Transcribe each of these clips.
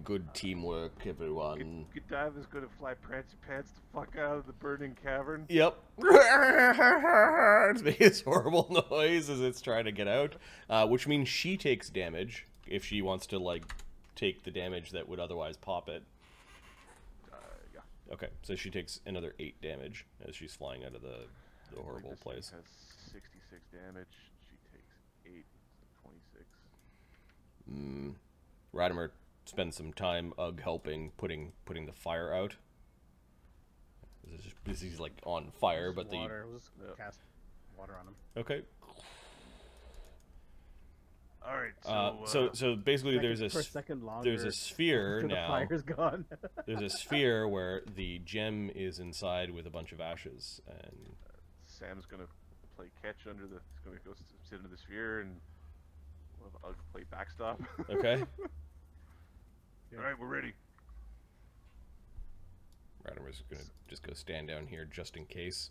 Good teamwork, everyone. Good dive is going to fly Prancy Pants the fuck out of the burning cavern. Yep. It's making this horrible noise as it's trying to get out, which means she takes damage if she wants to, like, take the damage that would otherwise pop it. Yeah. Okay, so she takes another 8 damage as she's flying out of the horrible place. Has 66 damage. She takes 8, so 26. Radimer spends some time helping putting the fire out. This is like on fire, but water. We'll just cast water on him. Okay. All right. So basically, there's a there's a sphere now. The fire's gone. There's a sphere where the gem is inside with a bunch of ashes, and Sam's gonna play catch under the. He's gonna go sit under the sphere, and I'll play backstop. Okay. All right, we're ready. Radimer's gonna just go stand down here just in case.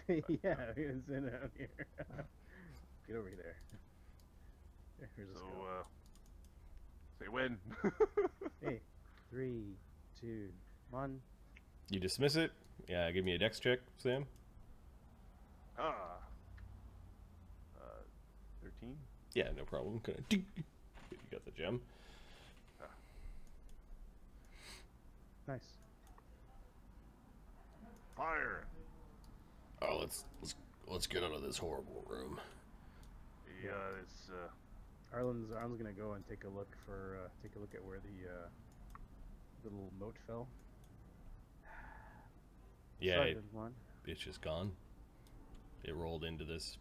Yeah, he's in out here. Get over there. Here's So, say when. Hey, 3, 2, 1. You dismiss it. Yeah, give me a dex check, Sam. 13. Yeah, no problem. You got the gem. Nice. Fire. Oh, let's get out of this horrible room. Yeah, it's Arlen's gonna go and take a look at where the little moat fell. Yeah, one. it's just gone. It rolled into this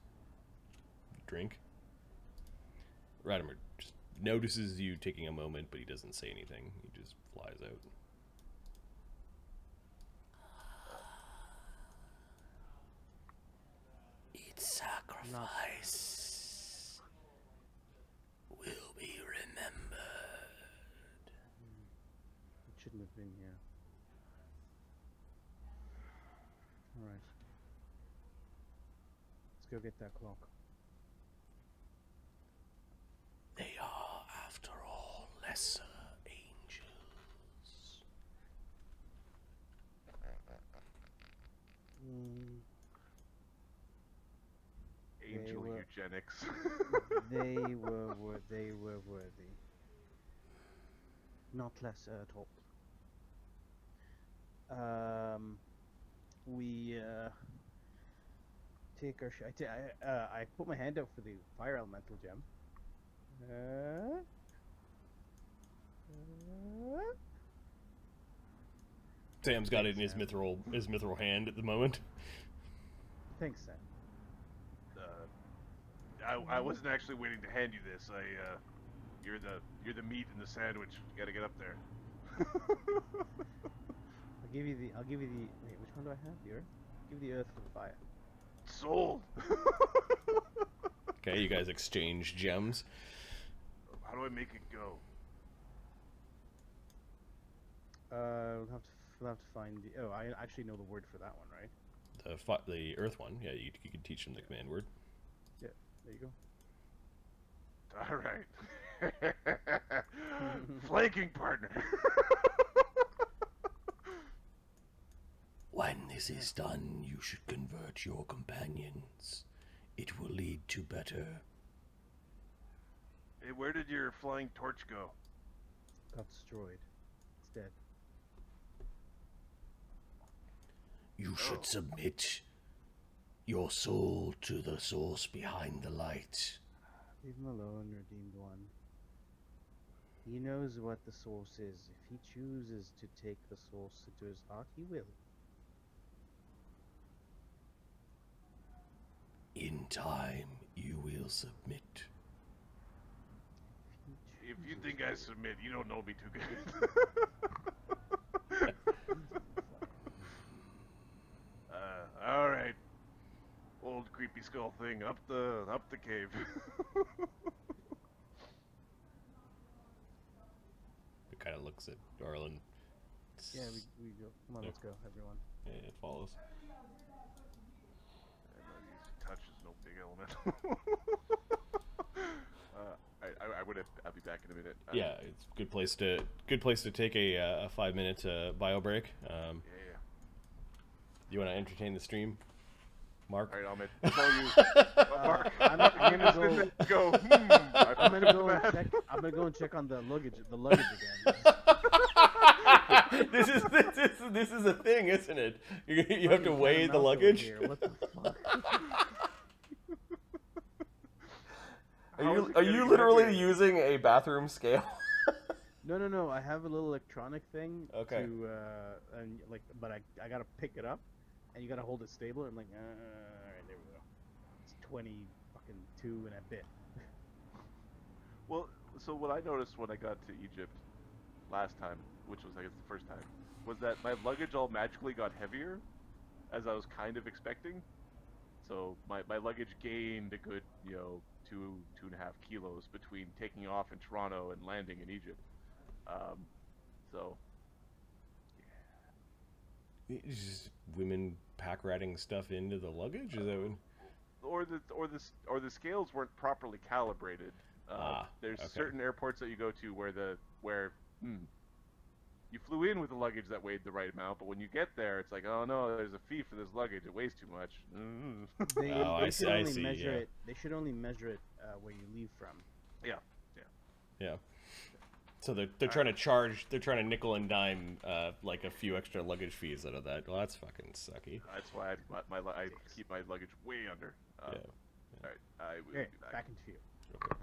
drink. Radimer just notices you taking a moment, but he doesn't say anything. He just flies out. Its sacrifice will be remembered. It shouldn't have been here. Alright. Let's go get that clock. They are, after all, lesser angels. angel eugenics. They were worthy. Not lesser at all. We take our I put my hand out for the fire elemental gem. Sam's got it in his mithril hand at the moment. Thanks, Sam. I wasn't actually waiting to hand you this. You're the meat in the sandwich. You gotta get up there. I'll give you the. Wait, which one do I have? The earth. Give the earth for the fire. Sold. Okay, you guys exchange gems. How do I make it go? We'll have to find the. Oh, I actually know the word for that one, right? The earth one. Yeah, you can teach them the command word. Yeah, there you go. All right. Flanking partner. When this is done, you should convert your companions. It will lead to better. Hey, where did your flying torch go? Got destroyed. It's dead. You should submit your soul to the source behind the light. Leave him alone, redeemed one. He knows what the source is. If he chooses to take the source into his heart, he will. In time, you will submit. If you think I submit, you don't know me too good. All right. Old creepy skull thing up the cave. It kind of looks at Arlen. Yeah, we go. Come on, let's go, everyone. Yeah, it follows. Touch is no big element. I'll be back in a minute. good place to take a 5-minute bio break. Yeah. You want to entertain the stream, Mark? All right, Ahmed. It's all you. Mark, I'm gonna go. I'm gonna go and check. I'm gonna go and check on the luggage. The luggage again. This is a thing, isn't it? You have to weigh the luggage. Here. What the fuck? Are you literally using a bathroom scale? No. I have a little electronic thing. Okay. But I gotta pick it up, and you gotta hold it stable. I'm like, all right, there we go. It's 22 and a bit. Well, so what I noticed when I got to Egypt last time, which was I guess the first time, was that my luggage all magically got heavier, as I was kind of expecting. So my luggage gained a good 2.5 kilos between taking off in Toronto and landing in Egypt. So yeah. Just women pack ratting stuff into the luggage? Is that what... or the scales weren't properly calibrated. There's certain airports that you go to where you flew in with the luggage that weighed the right amount, but when you get there, it's like, oh no, there's a fee for this luggage. It weighs too much. They should only measure it. They should only measure it where you leave from. Yeah. So they're trying to charge. They're trying to nickel and dime like a few extra luggage fees out of that. Well, that's fucking sucky. That's why I keep my luggage way under. Yeah. All right, I will be back. Back into you. Okay.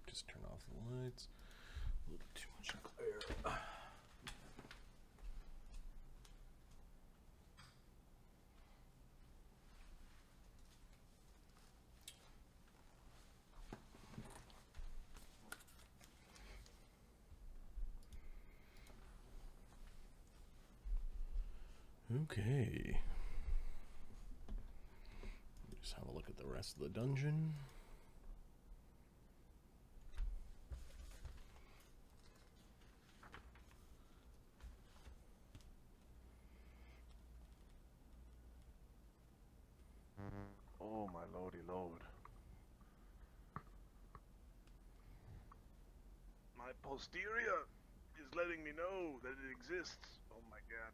Just turn off the lights. A little bit too much glare. Okay. Just have a look at the rest of the dungeon. Oh my lordy lord. My posterior is letting me know that it exists. Oh my god.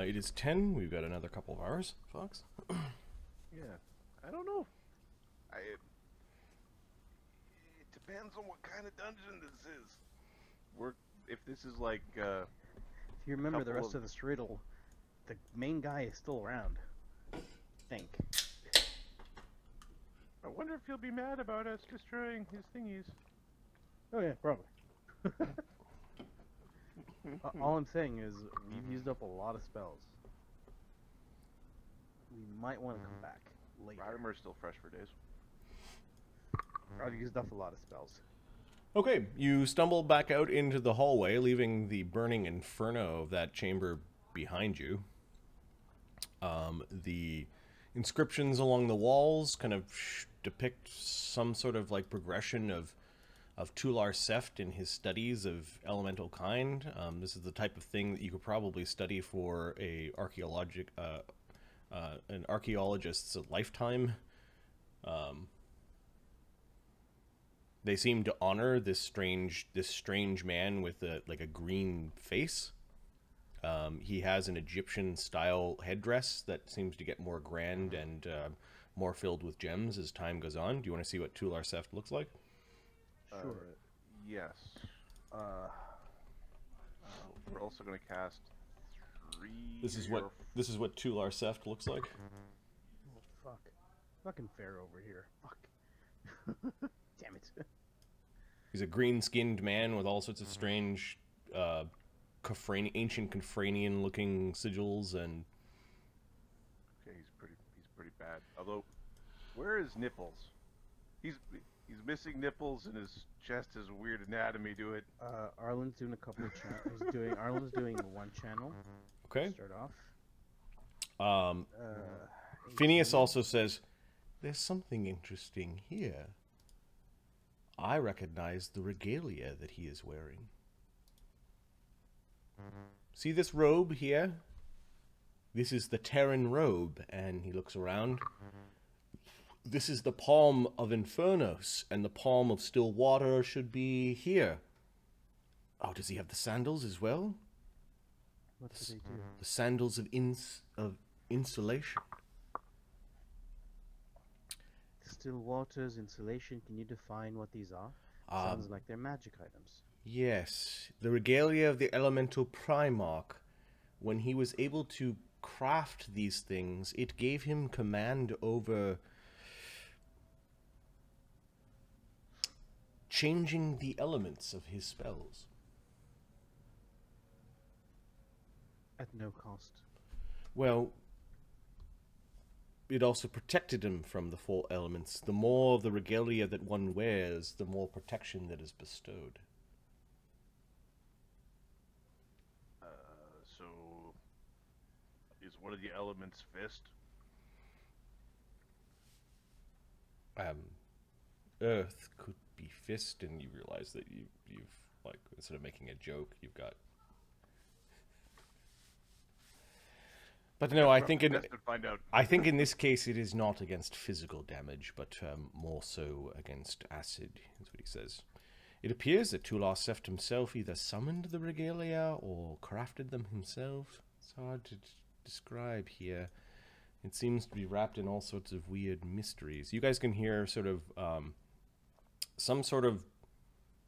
It is 10. We've got another couple of hours, Fox. Yeah, I don't know. It depends on what kind of dungeon this is. If this is like If you remember the rest of the riddle, the main guy is still around. I think. I wonder if he'll be mad about us destroying his thingies. Oh yeah, probably. All I'm saying is we've used up a lot of spells. We might want to come back later. Rodimer's still fresh for days. I've used up a lot of spells. Okay, you stumble back out into the hallway, leaving the burning inferno of that chamber behind you. The inscriptions along the walls kind of depict some sort of like progression of Tular Seft in his studies of elemental kind. This is the type of thing that you could probably study for an archaeologist's lifetime. They seem to honor this strange man with a green face. He has an Egyptian-style headdress that seems to get more grand and more filled with gems as time goes on. Do you want to see what Tular Seft looks like? Sure. Yes. We're also going to cast 3. This is what Tular Seft looks like. Oh, fuck. Fucking fair over here. Fuck. Damn it. He's a green-skinned man with all sorts of strange, ancient Confranian-looking sigils, and okay, he's pretty bad. Although, where is nipples? He's missing nipples, and his chest has a weird anatomy to it. Arlen's doing a couple of channels. Arlen's doing one channel. okay. Start off. Phineas also says, "There's something interesting here. I recognize the regalia that he is wearing. See this robe here? This is the Terran robe," and he looks around. "This is the palm of Infernos, and the palm of still water should be here." Oh, does he have the sandals as well? What do they do? The sandals of insulation. Still waters, insulation. Can you define what these are? Sounds like they're magic items. Yes, the regalia of the elemental Primarch. When he was able to craft these things, it gave him command over changing the elements of his spells. At no cost. Well, it also protected him from the four elements. The more of the regalia that one wears, the more protection that is bestowed. So, is one of the elements fist? Earth could be fist, and you realize that you've like, instead of making a joke, you've got. But no, I think in this case it is not against physical damage, but more so against acid, is what he says. It appears that Tular Seft himself either summoned the regalia or crafted them himself. It's hard to describe here. It seems to be wrapped in all sorts of weird mysteries. You guys can hear sort of some sort of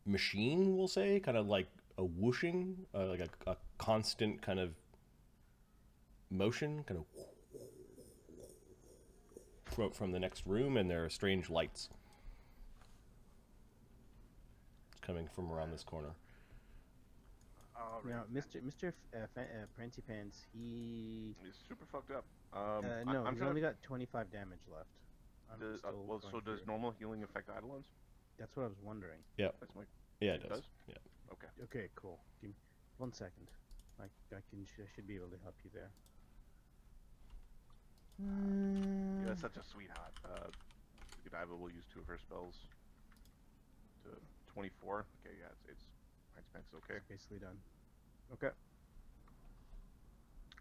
machine, we'll say, kind of like a whooshing, like a constant kind of motion, kind of from the next room, and there are strange lights coming from around this corner. Now, Mr. Prancy Pants, he's super fucked up. no, he's only got 25 damage left. Well, so does normal healing affect Eidolons? That's what I was wondering. Yeah. That's my. Yeah, it does. Yeah. Okay. Okay, cool. Give me 1 second. I should be able to help you there. You're such a sweetheart. Godiva will use 2 of her spells to 24. Okay, yeah, it's okay. It's basically done. Okay.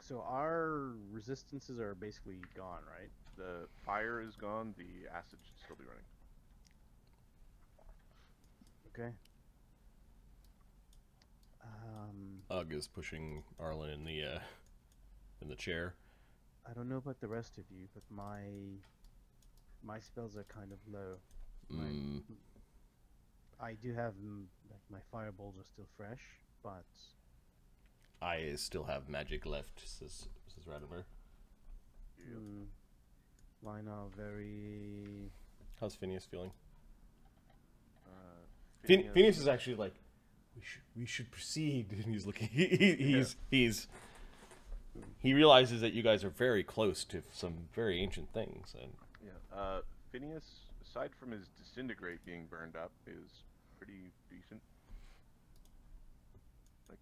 So our resistances are basically gone, right? The fire is gone. The acid should still be running. Okay. Ugg is pushing Arlen in the chair. I don't know about the rest of you, but my spells are kind of low. I do have like my fireballs are still fresh, but I still have magic left, says Radimer. mine are very. How's Phineas feeling? Phineas, Phineas is actually like, we should proceed, and he's looking. He realizes that you guys are very close to some very ancient things, and yeah. Phineas, aside from his disintegrate being burned up, is pretty decent. Like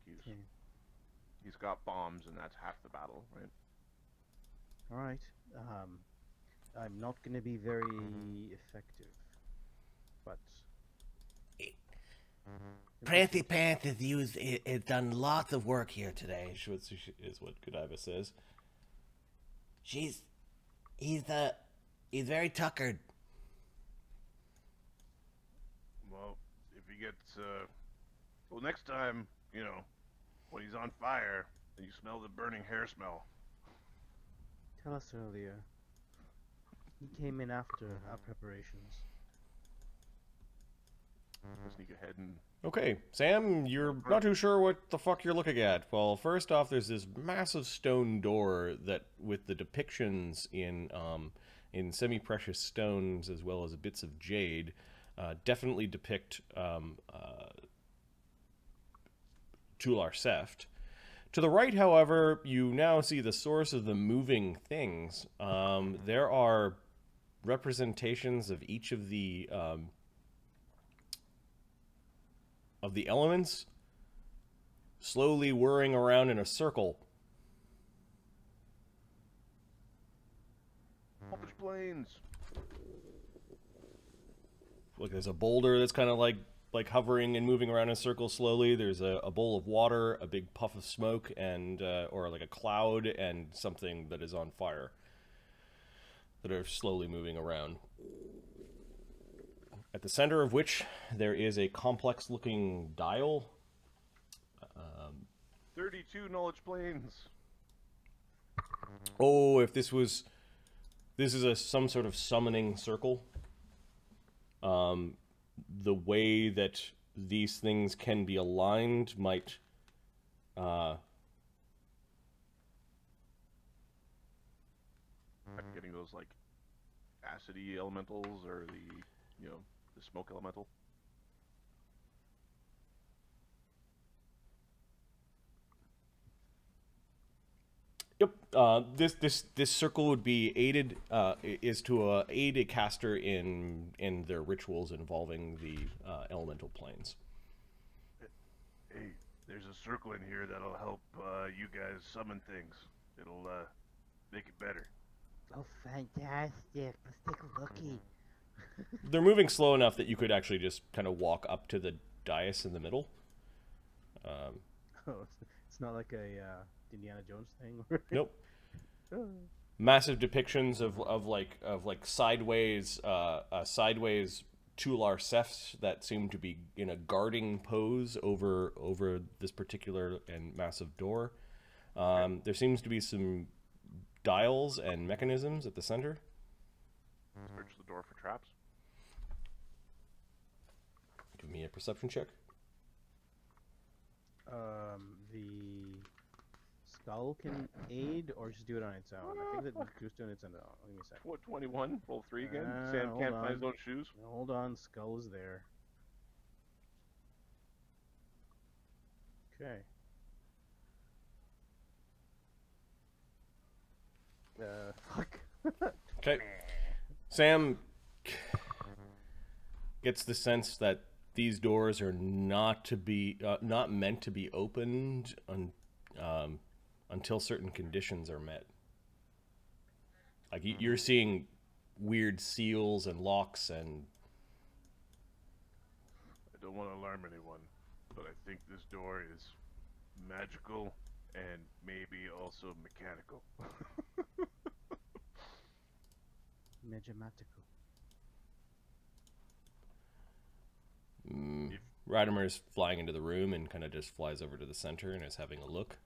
he's got bombs, and that's half the battle, right? All right. I'm not going to be very effective, but Prancy Pants has done lots of work here today, is what Godiva says. He's very tuckered. Well, if he gets, well, next time, you know, when he's on fire, and you smell the burning hair smell. tell us earlier. He came in after our preparations. I'll sneak ahead and... Okay, Sam, you're not too sure what the fuck you're looking at. Well, first off, there's this massive stone door that, with the depictions in semi-precious stones as well as bits of jade, definitely depict Tular Seft. To the right, however, you now see the source of the moving things. There are representations of each of the elements slowly whirring around in a circle. Puppet planes! Look, there's a boulder that's kind of like hovering and moving around in a circle slowly. There's a bowl of water, a big puff of smoke, and or like a cloud, and something that is on fire that are slowly moving around. At the center of which there is a complex-looking dial. 32 knowledge planes! Oh, if this is some sort of summoning circle. The way that these things can be aligned might I'm getting those like acidy elementals or the smoke elemental. Yep. This circle would be aided is to aid a caster in their rituals involving the elemental planes. Hey, there's a circle in here that'll help you guys summon things. It'll make it better. Oh, fantastic! Let's take a looky. They're moving slow enough that you could actually just kind of walk up to the dais in the middle. Oh, it's not like a Indiana Jones thing. Nope. Massive depictions of like sideways Tular Sefts that seem to be in a guarding pose over this particular and massive door. There seems to be some dials and mechanisms at the center. Search the door for traps. Give me a perception check. The skull can aid or just do it on its own. I think that just doing it on its own. Give me a sec. What, 21? Roll 3 again? Sam hold can't on. find his own shoes? Hold on, skull is there. Okay. Fuck. Okay. Sam gets the sense that these doors are not meant to be opened until certain conditions are met. Like you're seeing weird seals and locks and. I don't want to alarm anyone, but I think this door is magical and maybe also mechanical. Magimatical. Radimer's flying into the room and kind of just flies over to the center and is having a look.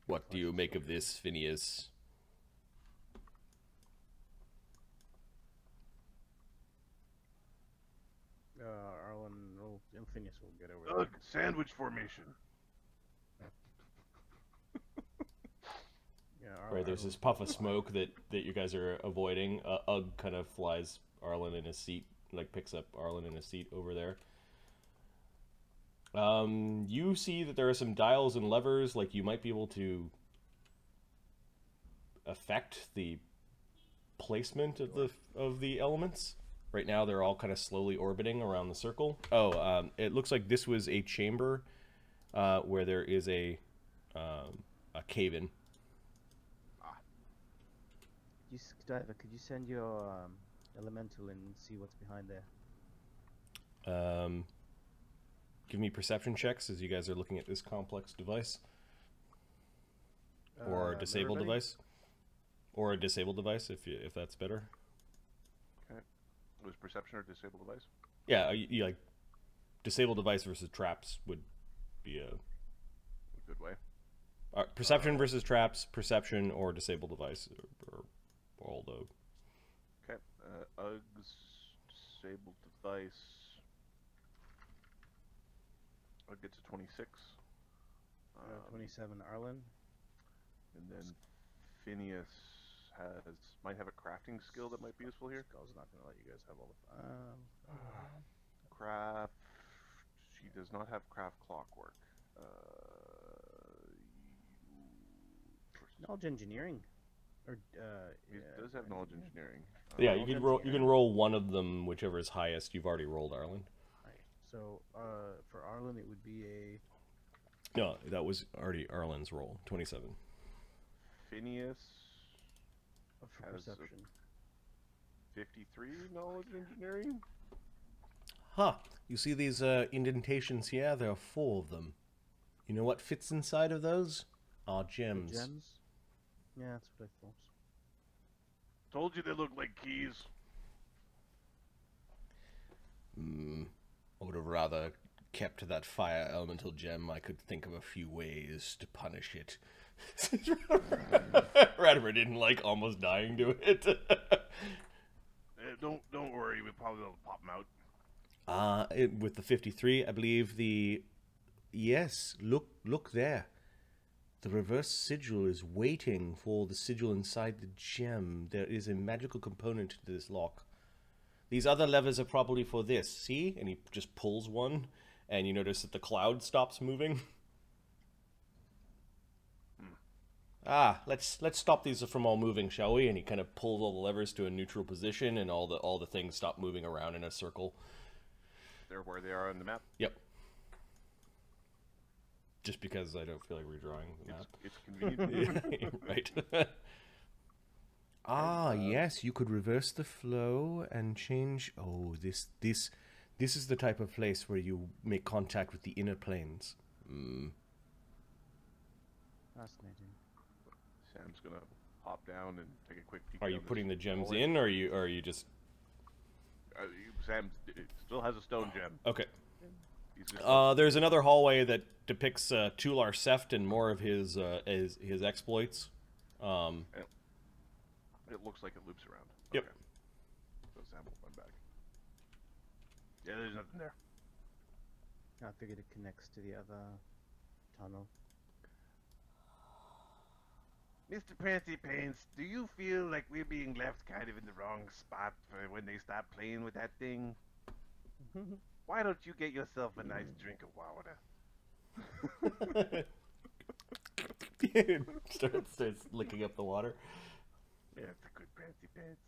What do you make of this, Phineas? Arlen, Phineas will get over Ugh, sandwich formation. Yeah, Right, there's this puff of smoke that you guys are avoiding. Ugg kind of flies Arlen in his seat, like picks up Arlen in his seat over there. You see that there are some dials and levers, like you might be able to affect the placement of the elements. Right now, they're all kind of slowly orbiting around the circle. Oh, it looks like this was a chamber where there is a cave-in. Could you send your elemental and see what's behind there? Give me perception checks as you guys are looking at this complex device. Or a disabled device. Or a disabled device, if that's better. Okay. Was perception or disabled device? Yeah, you like disabled device versus traps would be a good way. Perception versus traps, perception or disabled device, or all the. Okay. Ugg's disabled device. Ugg gets a 26. 27, Arlen. And then Phineas might have a crafting skill that might be useful here. Skull's not gonna let you guys have all the. Craft. She does not have craft clockwork. Knowledge engineering, or It does have knowledge engineering. Yeah, you can roll. You can roll one of them, whichever is highest. You've already rolled, Arlen. Right. So for Arlen, it would be a. No, that was already Arlen's roll. 27. Phineas For has perception. 53 knowledge engineering. Huh. You see these indentations here? There are 4 of them. You know what fits inside of those? Are gems. Gems? Yeah, that's what I thought. Told you they look like keys. I would have rather kept that fire elemental gem. I could think of a few ways to punish it. Radimer didn't like almost dying to it. Don't worry, we'll probably be able to pop them out. With the 53, I believe the... Yes, look there. The reverse sigil is waiting for the sigil inside the gem. There is a magical component to this lock. These other levers are probably for this. See? And he just pulls one, and you notice that the cloud stops moving. Let's stop these from all moving, shall we? And he kind of pulls all the levers to a neutral position, and all the things stop moving around in a circle. They're where they are on the map. Yep. Just because I don't feel like redrawing the map. It's convenient. Right. Yes, you could reverse the flow and change. Oh, this is the type of place where you make contact with the inner planes. Fascinating. Sam's gonna hop down and take a quick peek. Are you putting the gems in, or are you just? Sam still has a stone gem. Okay. He's just There's another hallway that depicts Tular Seft and more of his exploits. It looks like it loops around. Yep. Okay. So Sam will run back. Yeah, there's nothing there. I figured it connects to the other tunnel. Mr. Prancy Pants, do you feel like we're being left kind of in the wrong spot for when they start playing with that thing? Why don't you get yourself a nice drink of water? starts licking up the water. Yeah, it's a good Prancy Pants.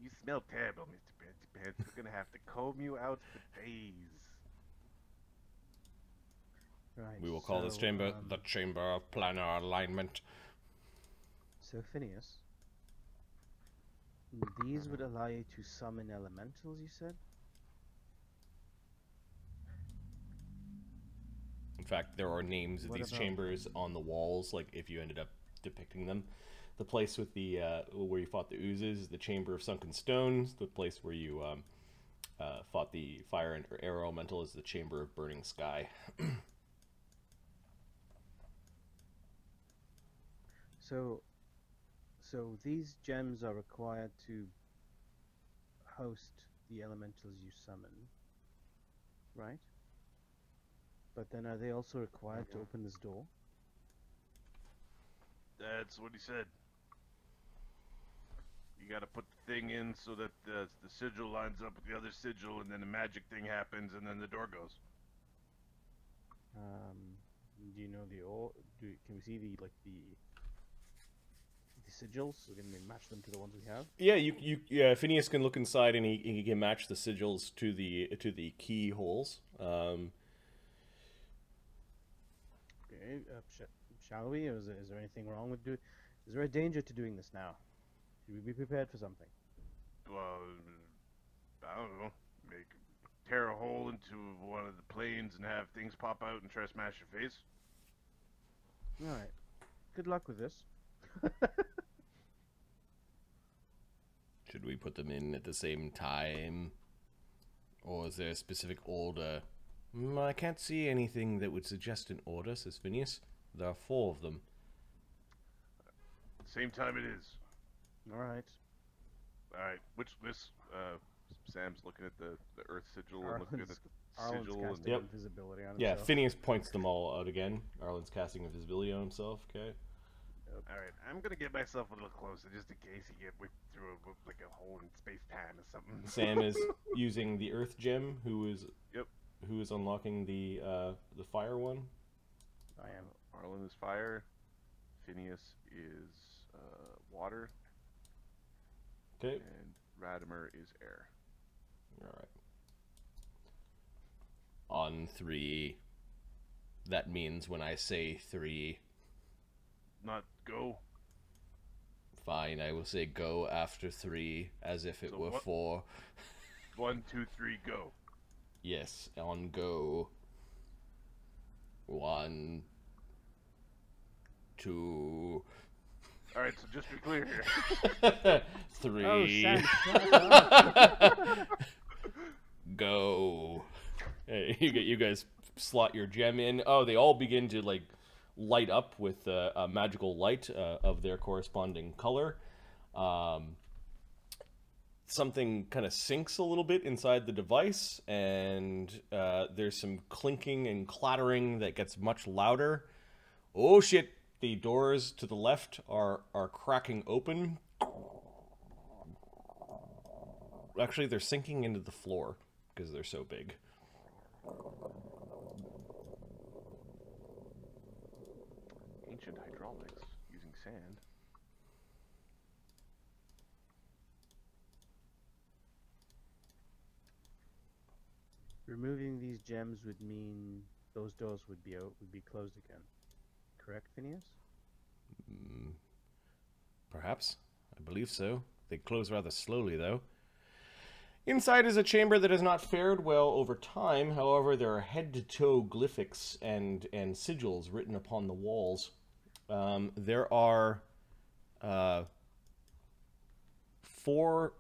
You smell terrible, Mr. Prancy Pants. We're gonna have to comb you out for days. Right. We will call this chamber the Chamber of Planar Alignment. So Phineas, these would allow you to summon elementals, you said? In fact, there are names of What these about- chambers on the walls, like if you ended up depicting them. The place with the where you fought the oozes is the Chamber of Sunken Stones. The place where you fought the fire and air elemental is the Chamber of Burning Sky. So these gems are required to host the elementals you summon, right? But then are they also required to open this door? That's what he said. You gotta put the thing in so that the sigil lines up with the other sigil, and then the magic thing happens, and then the door goes. Do you know can we see the sigils? So can we match them to the ones we have? Yeah, Phineas can look inside and he can match the sigils to the keyholes. Okay, shall we? Or is there anything wrong with doing? Is there a danger to doing this now? Should we be prepared for something? Well, I don't know. Tear a hole into one of the planes and have things pop out and try to smash your face. All right. Good luck with this. Should we put them in at the same time? Or is there a specific order? I can't see anything that would suggest an order, says Phineas. There are 4 of them. Same time it is. All right. Alright, Sam's looking at the Earth sigil and looking at the Arlen's sigil. casting Yep. invisibility on Yeah, himself. Phineas points them all out again. Arlen's casting invisibility on himself, okay? Alright, I'm gonna get myself a little closer just in case you get whipped through like a hole in space-time or something. Sam is using the Earth gem, who is unlocking the fire one. I am. Arlen is fire. Phineas is water. Okay. And Radimer is air. Alright. On 3. That means when I say 3. Not go. Fine, I will say go after 3, as if it So were what- 4. 1, 2, 3, go. Yes, on go. 1, 2, Alright, so just to be clear here. 3. Oh, Sam, shut up. Go. Hey, you guys slot your gem in. Oh, they all begin to like light up with a magical light of their corresponding color. Something kind of sinks a little bit inside the device, and there's some clinking and clattering that gets much louder. Oh shit! The doors to the left are cracking open. Actually, they're sinking into the floor because they're so big. Ancient hydraulics using sand. Removing these gems would mean those doors would be closed again. Correct, Phineas? Perhaps. I believe so. They close rather slowly, though. Inside is a chamber that has not fared well over time. However, there are head-to-toe glyphics and sigils written upon the walls. There are 4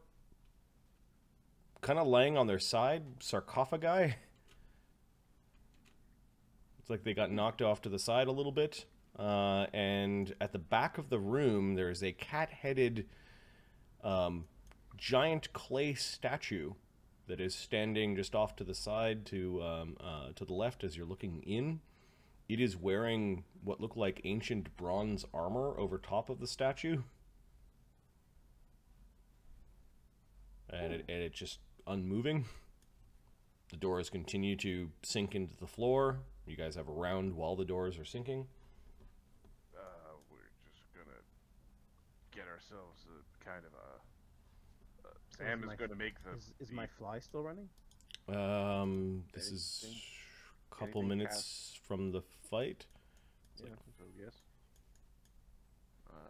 kind of laying on their side, sarcophagi. It's like they got knocked off to the side a little bit. And at the back of the room, there's a cat-headed giant clay statue that is standing just off to the side to the left as you're looking in. It is wearing what look like ancient bronze armor over top of the statue. And it's just unmoving. The doors continue to sink into the floor. You guys have a round while the doors are sinking. We're just gonna get ourselves a kind of a... Sam is gonna make the... Is my fly still running? This is a couple minutes from the fight. Yeah, so yes.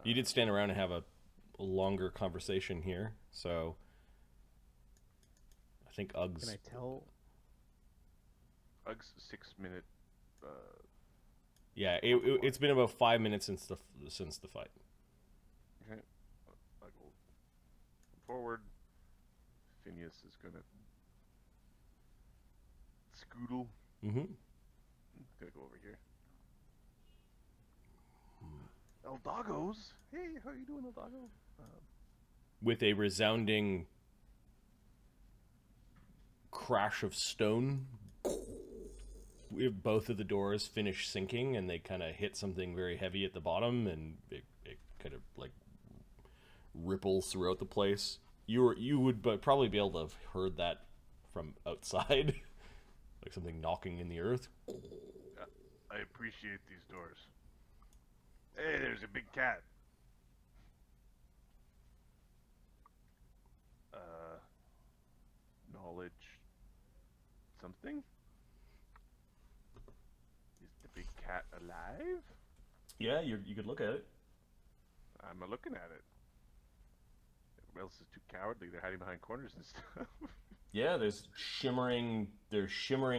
You did stand around and have a longer conversation here, so I think Uggs. Can I tell? Uggs 6 minute. Yeah, it's been about 5 minutes since the fight. Okay, I go forward. Phineas is gonna scoodle. Mm-hmm. Gonna go over here. El Doggos? Hey, how you doing, El Doggo? With a resounding crash of stone, both of the doors finish sinking, and they kind of hit something very heavy at the bottom, and it kind of like ripples throughout the place. You would probably be able to have heard that from outside, like something knocking in the earth. I appreciate these doors. Hey, there's a big cat. Knowledge. Something? Is the big cat alive? Yeah, you could look at it. I'm looking at it. Everybody else is too cowardly. They're hiding behind corners and stuff. Yeah, there's shimmering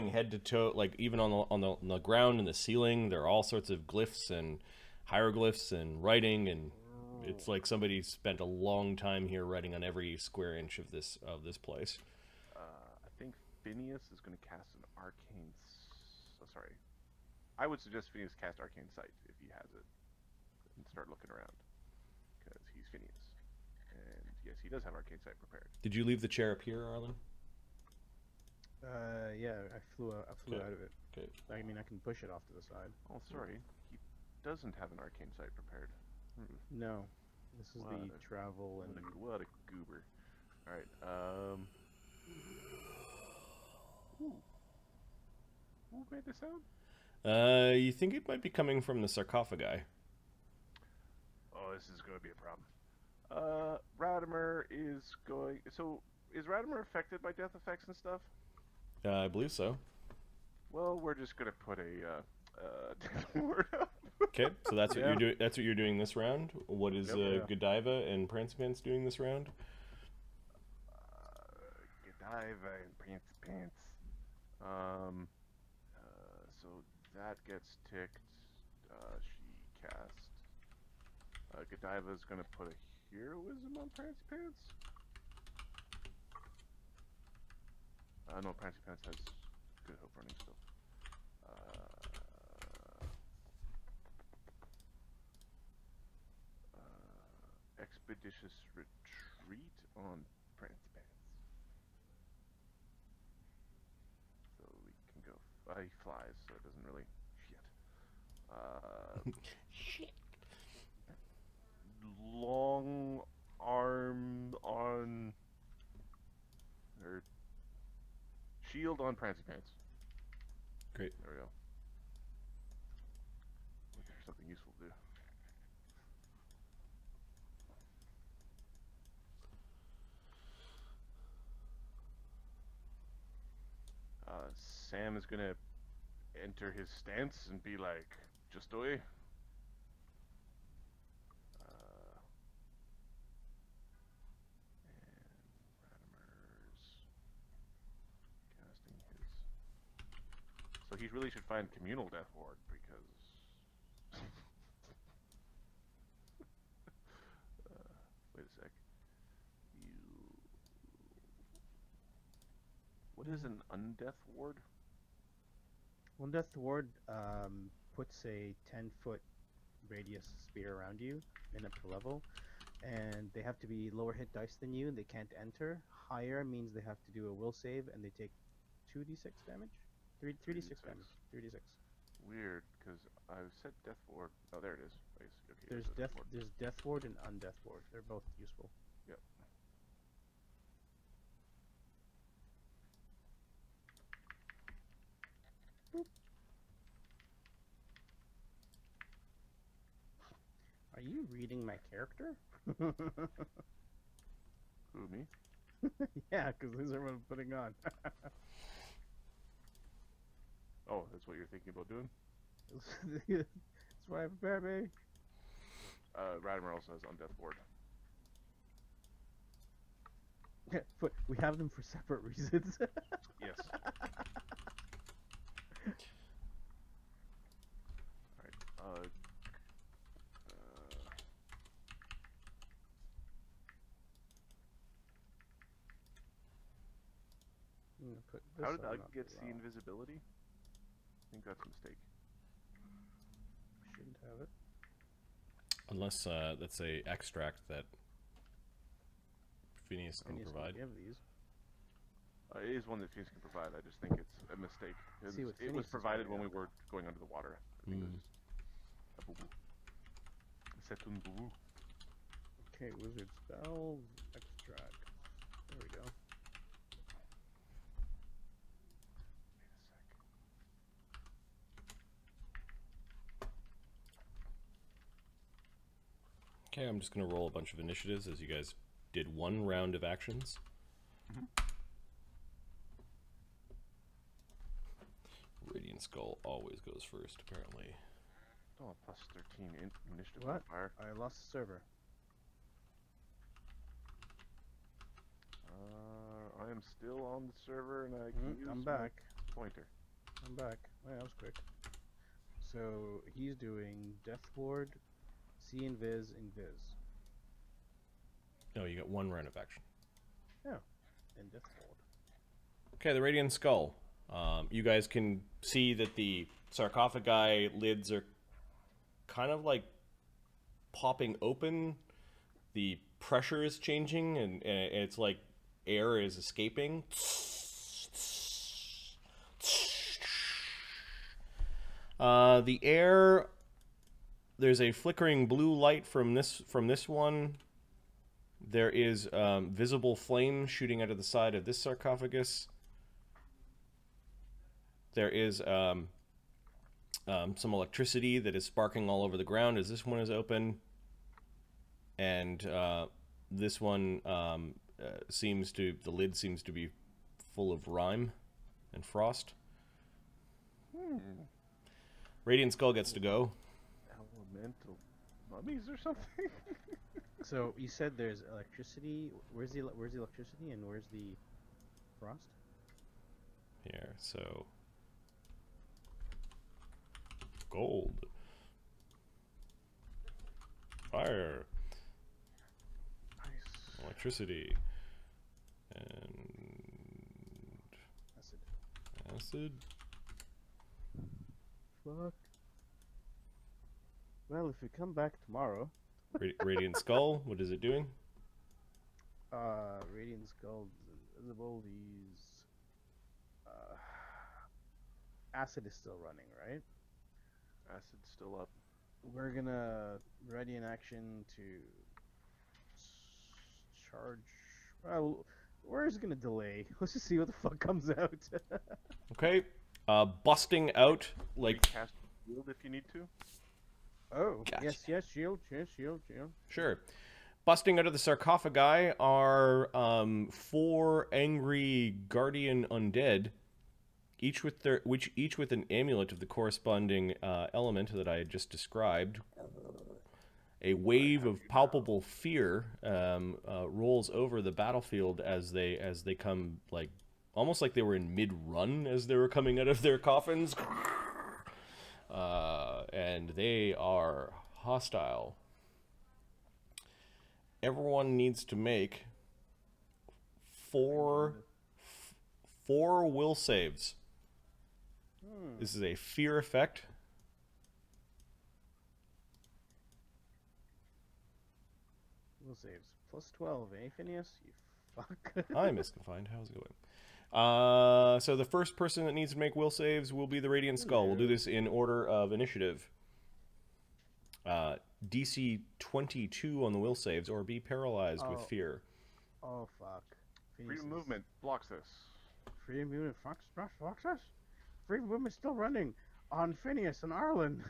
head to toe, like even on the ground and the ceiling. There are all sorts of glyphs and hieroglyphs and writing, and it's like somebody spent a long time here writing on every square inch of this place. I think Phineas is going to cast an arcane. Sorry, I would suggest Phineas cast arcane sight if he has it, and start looking around because he's Phineas, and yes, he does have arcane sight prepared. Did you leave the chair up here, Arlen? Yeah, I flew out of it. Okay. I mean, I can push it off to the side. Oh, sorry, he doesn't have an arcane sight prepared. No, this is What the a- travel and What a goober! All right, who made this sound? You think it might be coming from the sarcophagi? Oh, this is going to be a problem. Radimer is going. So, is Radimer affected by death effects and stuff? I believe so. Well, we're just gonna put a death ward up. Okay, so that's what Yeah. you're doing. That's what you're doing this round. What is Yep. Godiva and Prancing Pants doing this round? Godiva and Pants Pants. So that gets ticked. She cast. Godiva's gonna put a heroism on Prancy Pants. No, Prancy Pants has good hope running still. Expeditious retreat on Prancy Pants. So we can go. He flies, so it doesn't really. Shit. Long arm on. Or shield on Prancy Pants. Great. There we go. Looking for something useful to do. Sam is gonna enter his stance and be like, just away. Casting his. So he really should find communal death ward because. Wait a sec. is an undeath ward? One Death Ward puts a 10-foot radius sphere around you in upper level, and they have to be lower hit dice than you. They can't enter. Higher means they have to do a will save, and they take 2d6 damage. 3d6 damage. 3d6. Weird, because I said death ward. Oh, there it is. I see. Okay, There's Death Ward and Undeath Ward. They're both useful. Yep. Are you reading my character? Who, me? Yeah, because these are what I'm putting on. Oh, that's what you're thinking about doing? That's why I prepare me. Radimer also has undeath ward. But we have them for separate reasons. Yes. Alright, I'm gonna put this how did on Ugg up get as C well. invisibility? I think that's a mistake. Shouldn't have it. Unless that's a extract that Phineas can Phineas can provide. give these. It is one that Phineas can provide. I just think it's a mistake. See what It Phineas was is provided putting when we up. were going under the water. I think it was just a boo-boo. C'est un boo-boo. Okay, wizard spells, extract. There we go. Okay, I'm just going to roll a bunch of initiatives as you guys did one round of actions. Radiant Skull always goes first, apparently. Oh, plus 13 initiative What? modifier. I lost the server. I am still on the server and I can use I'm my back. pointer. I'm back. Oh, that was quick. So he's doing Death Ward, See Invis, Invis. No, you got one round of action. Yeah, and Death Ward. Okay, the Radiant Skull. You guys can see that the sarcophagi lids are kind of like popping open. The pressure is changing, and it's like air is escaping. The air, there's a flickering blue light from this one. There is visible flame shooting out of the side of this sarcophagus. There is some electricity that is sparking all over the ground as this one is open. And this one the lid seems to be full of rime and frost. Radiant Skull gets to go. Elemental mummies or something? So you said there's electricity. Where's the electricity and where's the frost? Here, so gold, fire, Nice. electricity, and acid. Fuck. Well, if we come back tomorrow. Radiant Skull, what is it doing? Radiant Skull is invisible. These acid is still running, right? Acid's still up. We're gonna ready an action to charge. Well, we're just gonna delay. Let's just see what the fuck comes out. Okay, busting out like Cast shield if you need to. Oh, Gotcha. yes, shield. sure. Busting out of the sarcophagi are 4 angry guardian undead, each with an amulet of the corresponding element that I had just described. A wave of palpable fear rolls over the battlefield as they come, like almost like they were in mid-run as they were coming out of their coffins, and they are hostile. Everyone needs to make 4 will saves. This is a fear effect. Will saves. Plus 12, eh, Phineas? You fuck. Hi, Miss Confined. How's it going? So the first person that needs to make will saves will be the Radiant Skull. We'll do this in order of initiative. DC 22 on the will saves, or be paralyzed with fear. Oh, fuck. Freedom movement blocks this. Freedom movement blocks us? Freedom movement's still running on Phineas and Arlen.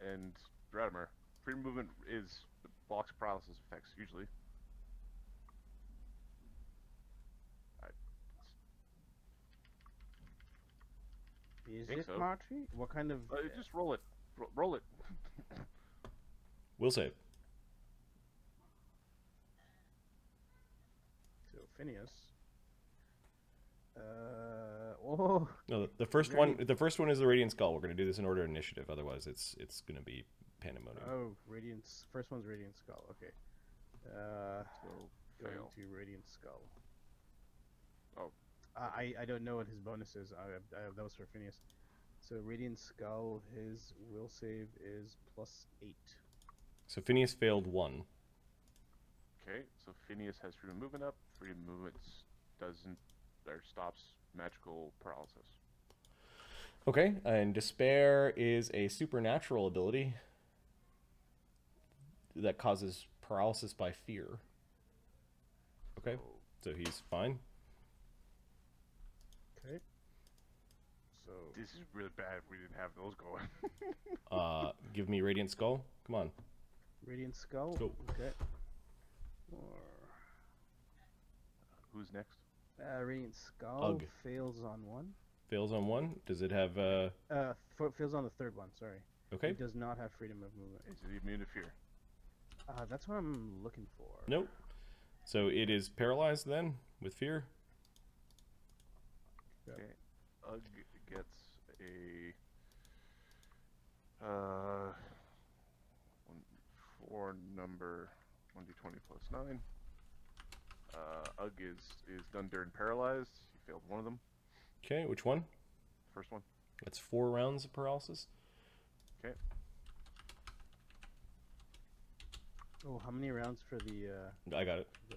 And Radimer. Freedom movement blocks paralysis effects, usually. Is think it, so. Marty? What kind of... Just roll it. Roll it. Will save. So, Phineas... oh... No, the first one is the Radiant Skull. We're going to do this in order of initiative. Otherwise, it's going to be pandemonium. Oh, Radiance. First one's Radiant Skull. Okay. Going Fail. to Radiant Skull. Oh. I don't know what his bonus is. That was for Phineas. So Radiant Skull, his will save is +8. So Phineas failed 1. Okay, so Phineas has freedom movement up. Freedom movement stops magical paralysis. Okay, and Despair is a supernatural ability that causes paralysis by fear. Okay, so he's fine. Okay. So This is really bad if we didn't have those going. Give me Radiant Skull. Come on. Radiant Skull. Go. Okay. Who's next? Radiant Skull Ugh. fails on 1. Fails on 1. Does it have Fails on the third one. Sorry. Okay. It does not have freedom of movement. Is it immune to fear? That's what I'm looking for. Nope. So it is paralyzed then with fear. Yep. Okay. Ugg gets a 4 number 1d20 plus 9. Ugg is done during paralyzed. He failed one of them. Okay, which one? First one. That's 4 rounds of paralysis. Okay. Oh, how many rounds for the? I got it. the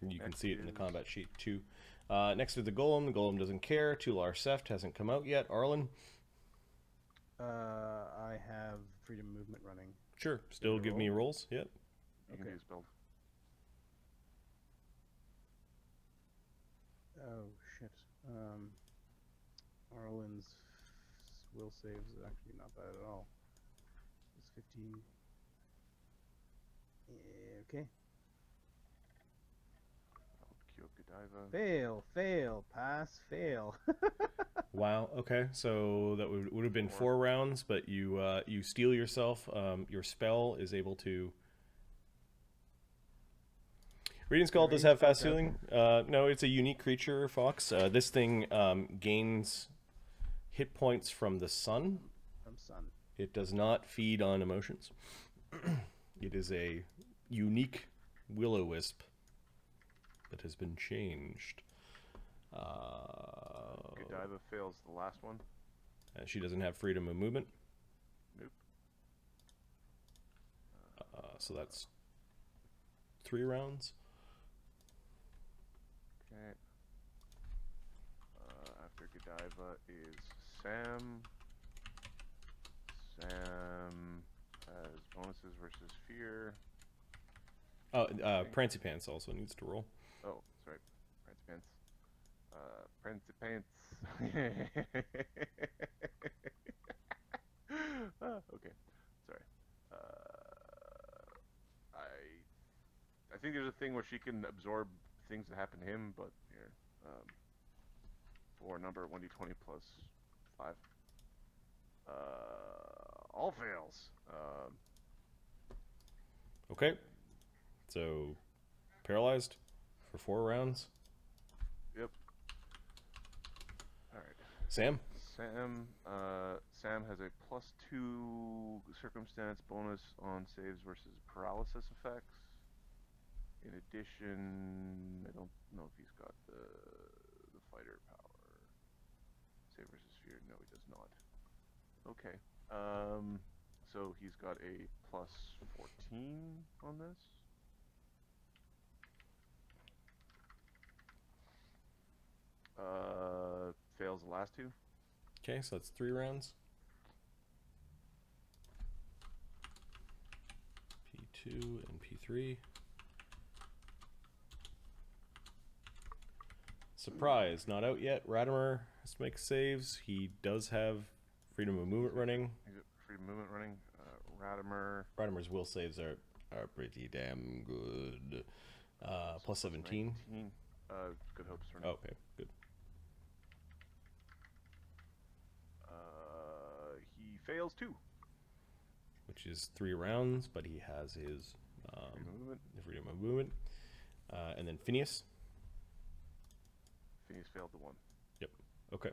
You can Next see it in the is- combat sheet too. Next is the Golem. The Golem doesn't care. Tular Seft hasn't come out yet. Arlen? I have freedom movement running. Sure. Still give me rolls. Yep. You can Okay. do his build. Oh shit. Arlen's will saves is actually not bad at all. It's 15. Okay. Godiva. Fail, pass, fail. Wow. Okay. So that would have been 4 rounds, but you steal yourself. Your spell is able to. Radiant Skull does have fast healing. No, it's a unique creature, Fox. This thing gains hit points from the sun. From sun. It does not feed on emotions. It is a unique will-o-wisp that has been changed. Godiva fails the last one. She doesn't have freedom of movement. Nope. So that's 3 rounds. Okay. After Godiva is Sam. Sam has bonuses versus fear. Oh, Prancy Pants also needs to roll. Oh, sorry. Prancy Pants. Okay. Sorry. I think there's a thing where she can absorb things that happen to him, but here. For number 1d20 plus 5. All fails. Okay. So, paralyzed for 4 rounds. Yep. Alright. Sam? Sam has a +2 circumstance bonus on saves versus paralysis effects. In addition, I don't know if he's got the fighter power. Save versus fear. No, he does not. Okay. So he's got a plus 14 on this. Fails the last two. Okay, so that's 3 rounds. P2 and P3. Surprise, not out yet. Ratimer has to make saves. He does have freedom of movement running. He's got freedom of movement running. Ratimer. Ratimer's will saves are pretty damn good. Plus 17. 19. Good hopes running. Okay, good. He fails 2. Which is 3 rounds, but he has his Freedom of movement. freedom of movement. And then Phineas. Phineas failed the 1. Yep. Okay.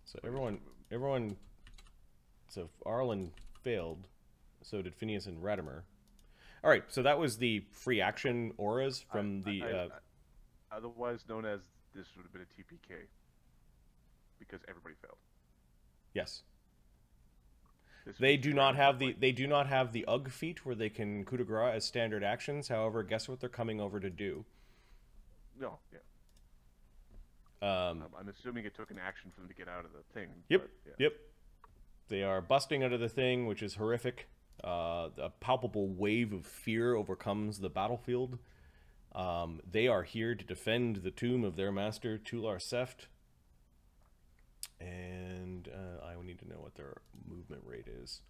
So Phineas everyone. So Arlen failed. So did Phineas and Ratimer. All right. So that was the free action auras from otherwise known as this would have been a TPK because everybody failed. Yes. This They was do not have the UG feat where they can coup de grace as standard actions. However, guess what they're coming over to do? No, yeah. I'm assuming it took an action for them to get out of the thing. Yep. But, yeah. Yep. They are busting out of the thing, which is horrific. A palpable wave of fear overcomes the battlefield. They are here to defend the tomb of their master, Tular Seft. And I need to know what their movement rate is.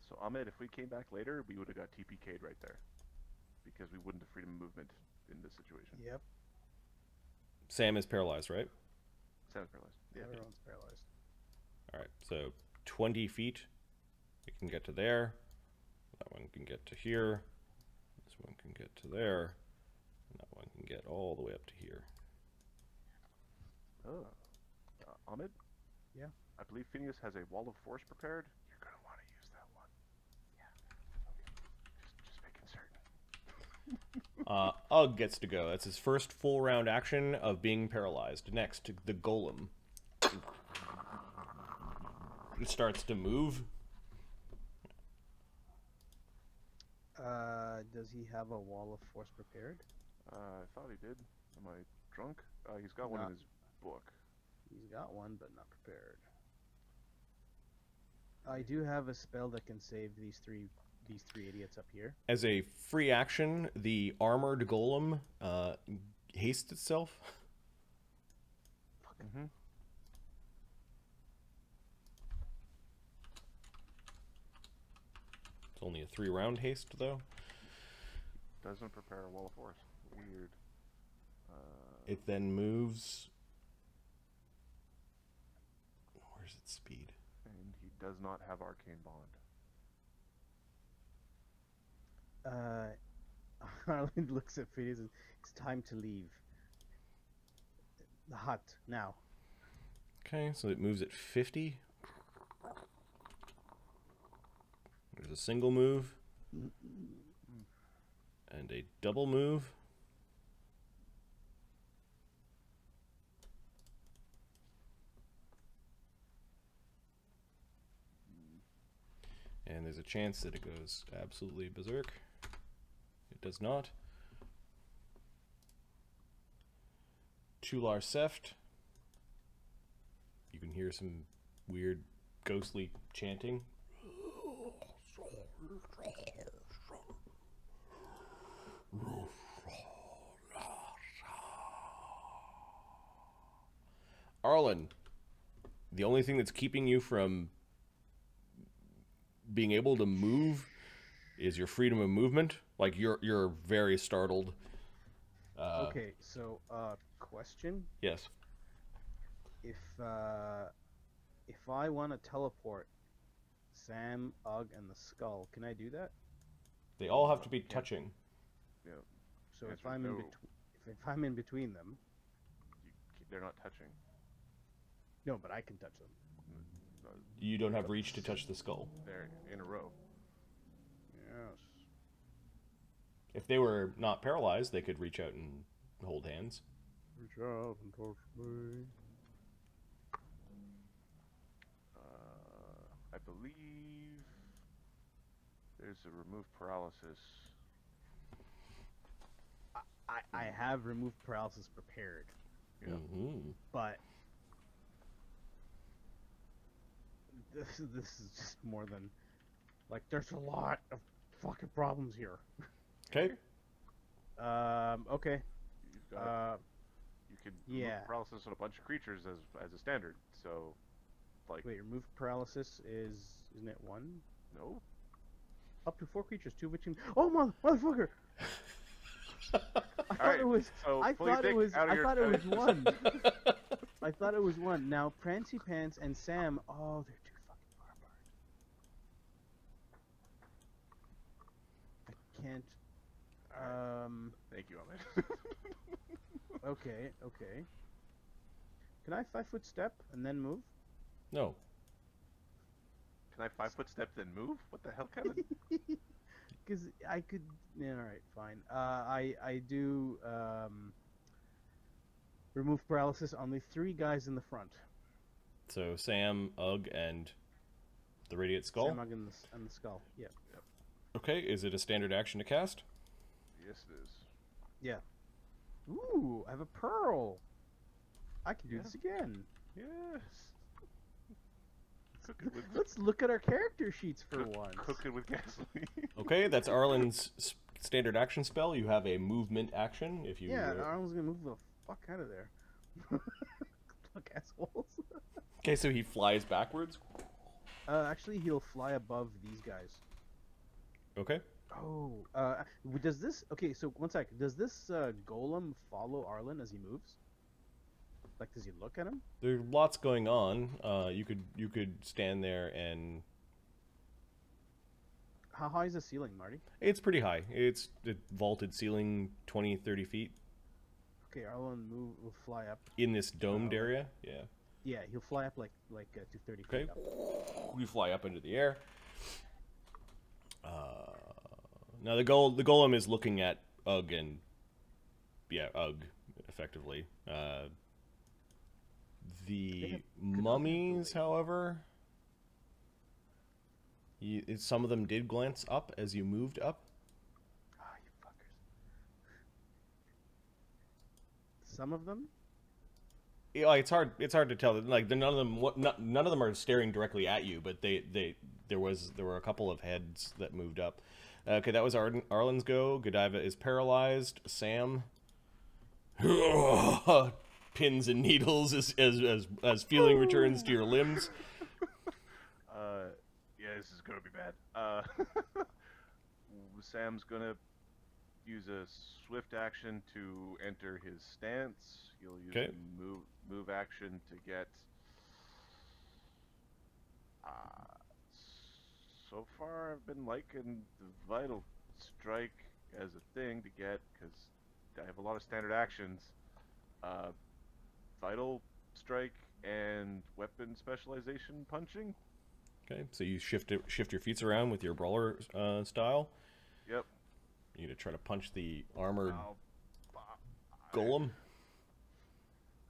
So Ahmed, if we came back later, we would have got TPK'd right there. Because we wouldn't have freedom of movement in this situation. Yep. Sam is paralyzed, right? Sam's paralyzed. Yeah. Everyone's paralyzed. All right, so 20 feet. It can get to there. That one can get to here. This one can get to there. And that one can get all the way up to here. Oh. Ahmed? Yeah? I believe Phineas has a wall of force prepared. You're going to want to use that one. Yeah. Okay. Just making certain. Ugg gets to go. That's his first full round action of being paralyzed. Next, the golem. It starts to move. Does he have a wall of force prepared? I thought he did. Am I drunk? He's got one in his book. He's got one, but not prepared. I do have a spell that can save these three idiots up here. As a free action, the armored golem hastes itself. Mm-hmm. It's only a 3-round haste, though. Doesn't prepare a wall of force. Weird. It then moves. Where's its speed? And he does not have arcane bond. Arlen looks at Phineas and it's time to leave the hut now. Okay, so it moves at 50. There's a single move. And a double move. And there's a chance that it goes absolutely berserk. It does not. Tular Seft. You can hear some weird ghostly chanting. Arlen, the only thing that's keeping you from being able to move is your freedom of movement. Like you're very startled. Okay, so question: Yes. if I want to teleport Sam, Ugg, and the skull, can I do that? They all have to be touching. Yeah. So if Answer I'm no. if I'm in between them, They're not touching. no, but I can touch them. You don't have reach to touch the skull. They're in a row. Yes. If they were not paralyzed, they could reach out and hold hands. Reach out and touch me. I believe there's a remove paralysis. I have removed paralysis prepared, Yeah. but this is just more than like. There's a lot of fucking problems here. Okay. Okay. You've got you can yeah. remove paralysis on a bunch of creatures as a standard. So, like, Wait, remove paralysis isn't it 1? no. Up to 4 creatures, 2 of which can. Oh motherfucker! I thought it was. So I fully thought it thick was. out of I your- thought it was 1. I thought it was 1. Now Prancy Pants and Sam. Oh, they're too fucking far apart. I can't. Thank you, Ahmed. Okay. Can I 5-foot step and then move? No. Can I 5-foot step then move? What the hell, Kevin? Because I could. Yeah, all right, fine. I do remove paralysis on the 3 guys in the front. So Sam, Ugg, and the Radiant Skull. Sam, Ugg, and the skull. Yeah. Okay, is it a standard action to cast? Yes, it is. Yeah. Ooh, I have a pearl. I can do Yeah. this again. Yes. Cook it with Let's look at our character sheets for once. cook it with gasoline. Okay, that's Arlen's standard action spell. You have a movement action if you. Yeah, Arlen's gonna move the fuck out of there. Look, assholes. Okay, so he flies backwards. Actually, he'll fly above these guys. Okay. Oh, does this? Okay, so one sec. Does this golem follow Arlen as he moves? Like, does he look at him? There's lots going on. You could stand there and. How high is the ceiling, Marty? It's pretty high. It's a vaulted ceiling, 20, 30 feet. Okay, Arlen will fly up. In this domed area, yeah. Yeah, he'll fly up like to 30 Okay. feet up. You fly up into the air. Now the golem is looking at Ugg and Ugg effectively. The mummies, however, some of them did glance up as you moved up. Ah, you fuckers. Some of them? Yeah, it's hard to tell. Like none of them are staring directly at you, but there were a couple of heads that moved up. Okay, that was Arlen's go. Godiva is paralyzed. Sam pins and needles as feeling returns to your limbs. Yeah, this is gonna be bad. Sam's gonna use a swift action to enter his stance. He'll use a move action to get. So far, I've been liking the vital strike as a thing to get because I have a lot of standard actions. Vital strike and weapon specialization punching. Okay, so you shift your feet around with your brawler style. Yep. You're gonna try to punch the armored I'll- golem.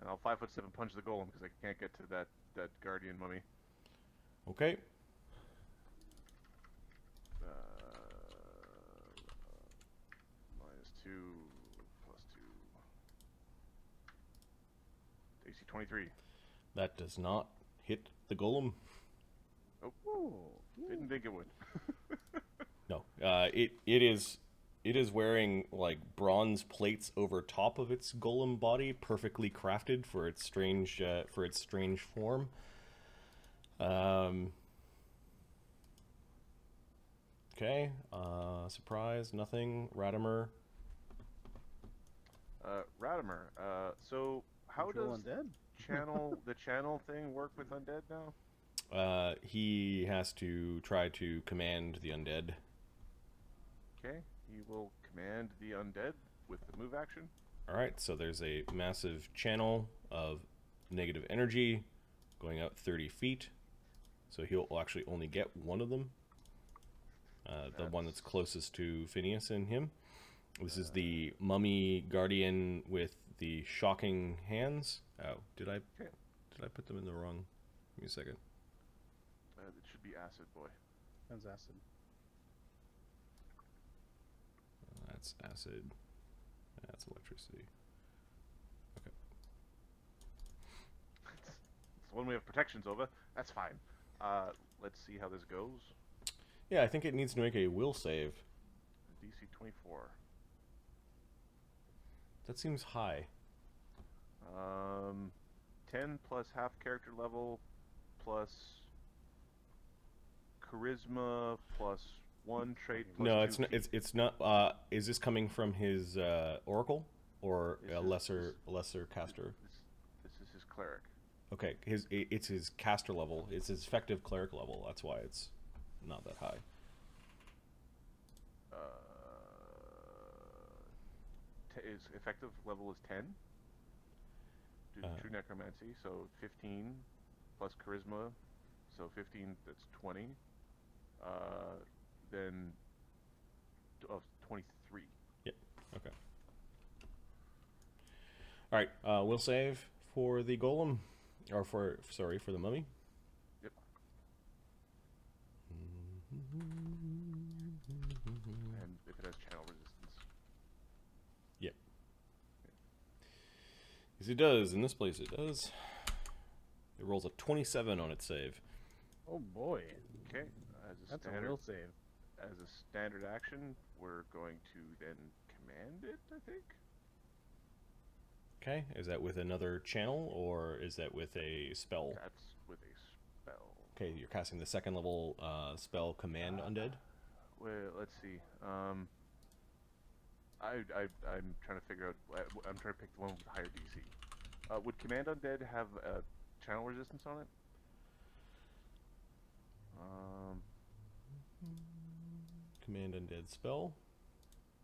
And I'll 5'7" punch the golem because I can't get to that guardian mummy. Okay. -2 +2. AC 23. That does not hit the golem. Nope. Oh, Didn't think it would. No. It is wearing like bronze plates over top of its golem body, perfectly crafted for its strange form. Okay. Surprise. Nothing. Radimer. Radimer. So how Control does undead? the channel thing work with undead now? He has to try to command the undead. Okay, he will command the undead with the move action. Alright, so there's a massive channel of negative energy going out 30 feet. So he'll actually only get one of them. The one that's closest to Phineas and him. This is the mummy guardian with the shocking hands. Oh, did I put them in the wrong? Give me a second. It should be acid, boy. Sounds acid. That's acid. That's electricity. Okay. It's the one we have protections over. That's fine. Let's see how this goes. Yeah, I think it needs to make a will save. DC 24. That seems high. 10 plus half character level plus charisma plus 1 trait plus No, 2 it's not. feet. It's not. Is this coming from his oracle or This a is- lesser caster? This is his cleric. Okay, it's his caster level. It's his effective cleric level. That's why it's not that high. His effective level is 10 due to true necromancy, so 15 plus charisma, so 15, that's 20. Then 23. Yeah. Okay. All right. Will save for the golem, or for the mummy. Yep. And if it has channel resistance. Yep. Yes, it does. In this place, it does. It rolls a 27 on its save. Oh boy, Okay. As a that's a standard, will save. as a standard action, we're going to then command it, I think. Okay. Is that with another channel, or is that with a spell? That's with a spell. Okay, you're casting the second level spell, Command Undead. Well, let's see. I'm trying to figure out. I'm trying to pick the one with the higher DC. Would Command Undead have a channel resistance on it? Command Undead spell.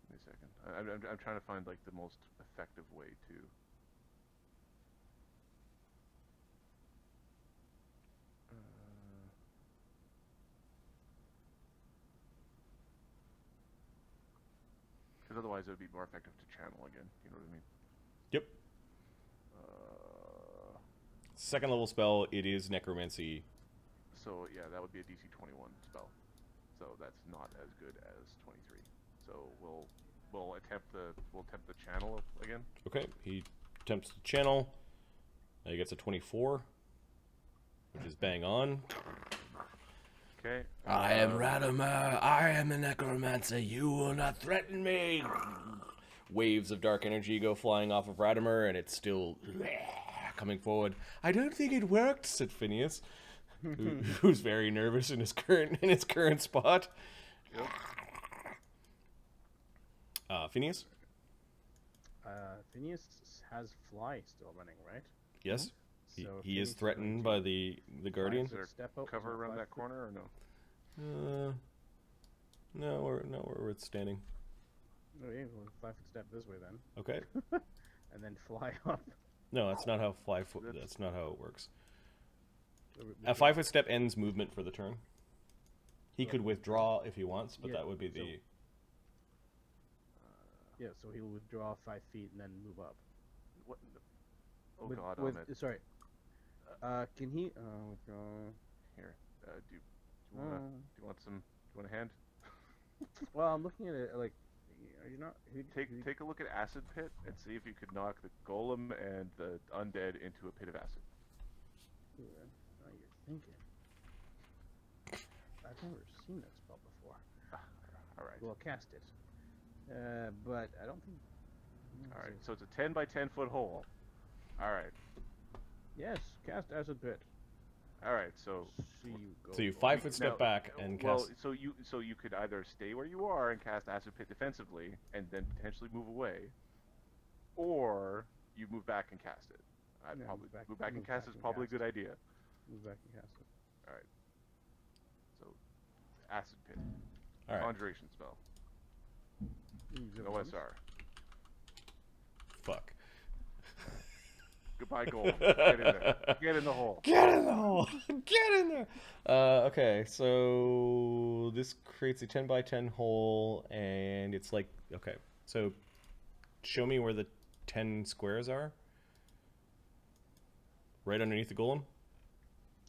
Give me a second. I'm trying to find like the most effective way to. Because otherwise it would be more effective to channel again. You know what I mean? Yep. Second level spell. It is necromancy. So yeah, that would be a DC 21 spell. So that's not as good as 23. So we'll attempt the channel again. Okay, he attempts to channel. He gets a 24, which is bang on. Okay. I am Radimer. I am a necromancer. You will not threaten me. Waves of dark energy go flying off of Radimer, and it's still coming forward. I don't think it worked, said Phineas, who's very nervous in his current spot. Yep. Phineas? Phineas has fly still running, right? Yes. He So is Phineas threatened going by the guardian. Is there Step out, cover so around 5 that foot. corner or no? No, where it's standing. Okay, well, 5 foot step this way then, Okay. and then fly up. No, that's not how That's- That's not how it works. So A 5 foot step ends movement for the turn. He could withdraw if he wants, but Yeah, that would be so- the. Yeah, so he'll withdraw 5 feet and then move up. What? Oh With- God, with, Ahmed. sorry. Can he withdraw? Here, do you want some? Do you want a hand? Well, I'm looking at it like, are you not? Take a look at Acid Pit and see if you could knock the golem and the undead into a pit of acid. Ooh, now you're thinking. I've never seen that spell before. All right. Well, cast it. But I don't think. All right. So it's a 10 by 10 foot hole. All right. Yes, cast acid pit. All right. So See you go. So you for 5 it. foot step now- back and well, cast. so you could either stay where you are and cast Acid Pit defensively and then potentially move away, or you move back and cast it. I'd Yeah, probably move back- move back and move cast back is and probably a cast. good idea. Move back and cast it. All right. So Acid Pit, All right. conjuration spell, Use it no once. SR. Fuck. Goodbye, goal. Get in there. Get in the hole. Get in the hole! Get in there! Okay, so this creates a 10 by 10 hole, and it's like, okay, So, show me where the 10 squares are. Right underneath the golem?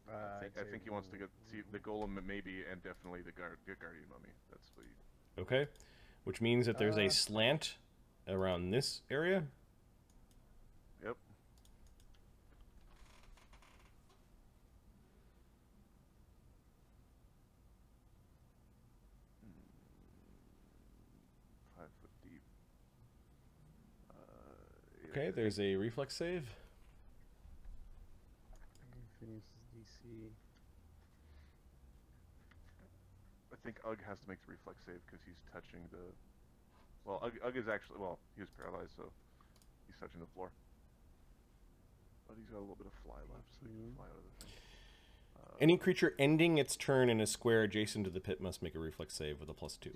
I think he wants to see the golem maybe, and definitely the guardian mummy. That's what he... Okay. Which means that there's a slant around this area. Yep. Five foot deep. Okay, there's a reflex save. Phineas' DC. I think Ugg has to make the reflex save because he's touching the... Well, Ugg is actually... Well, he was paralyzed, so he's touching the floor. But he's got a little bit of fly left, so he can fly out of the thing. Any creature ending its turn in a square adjacent to the pit must make a reflex save with a +2.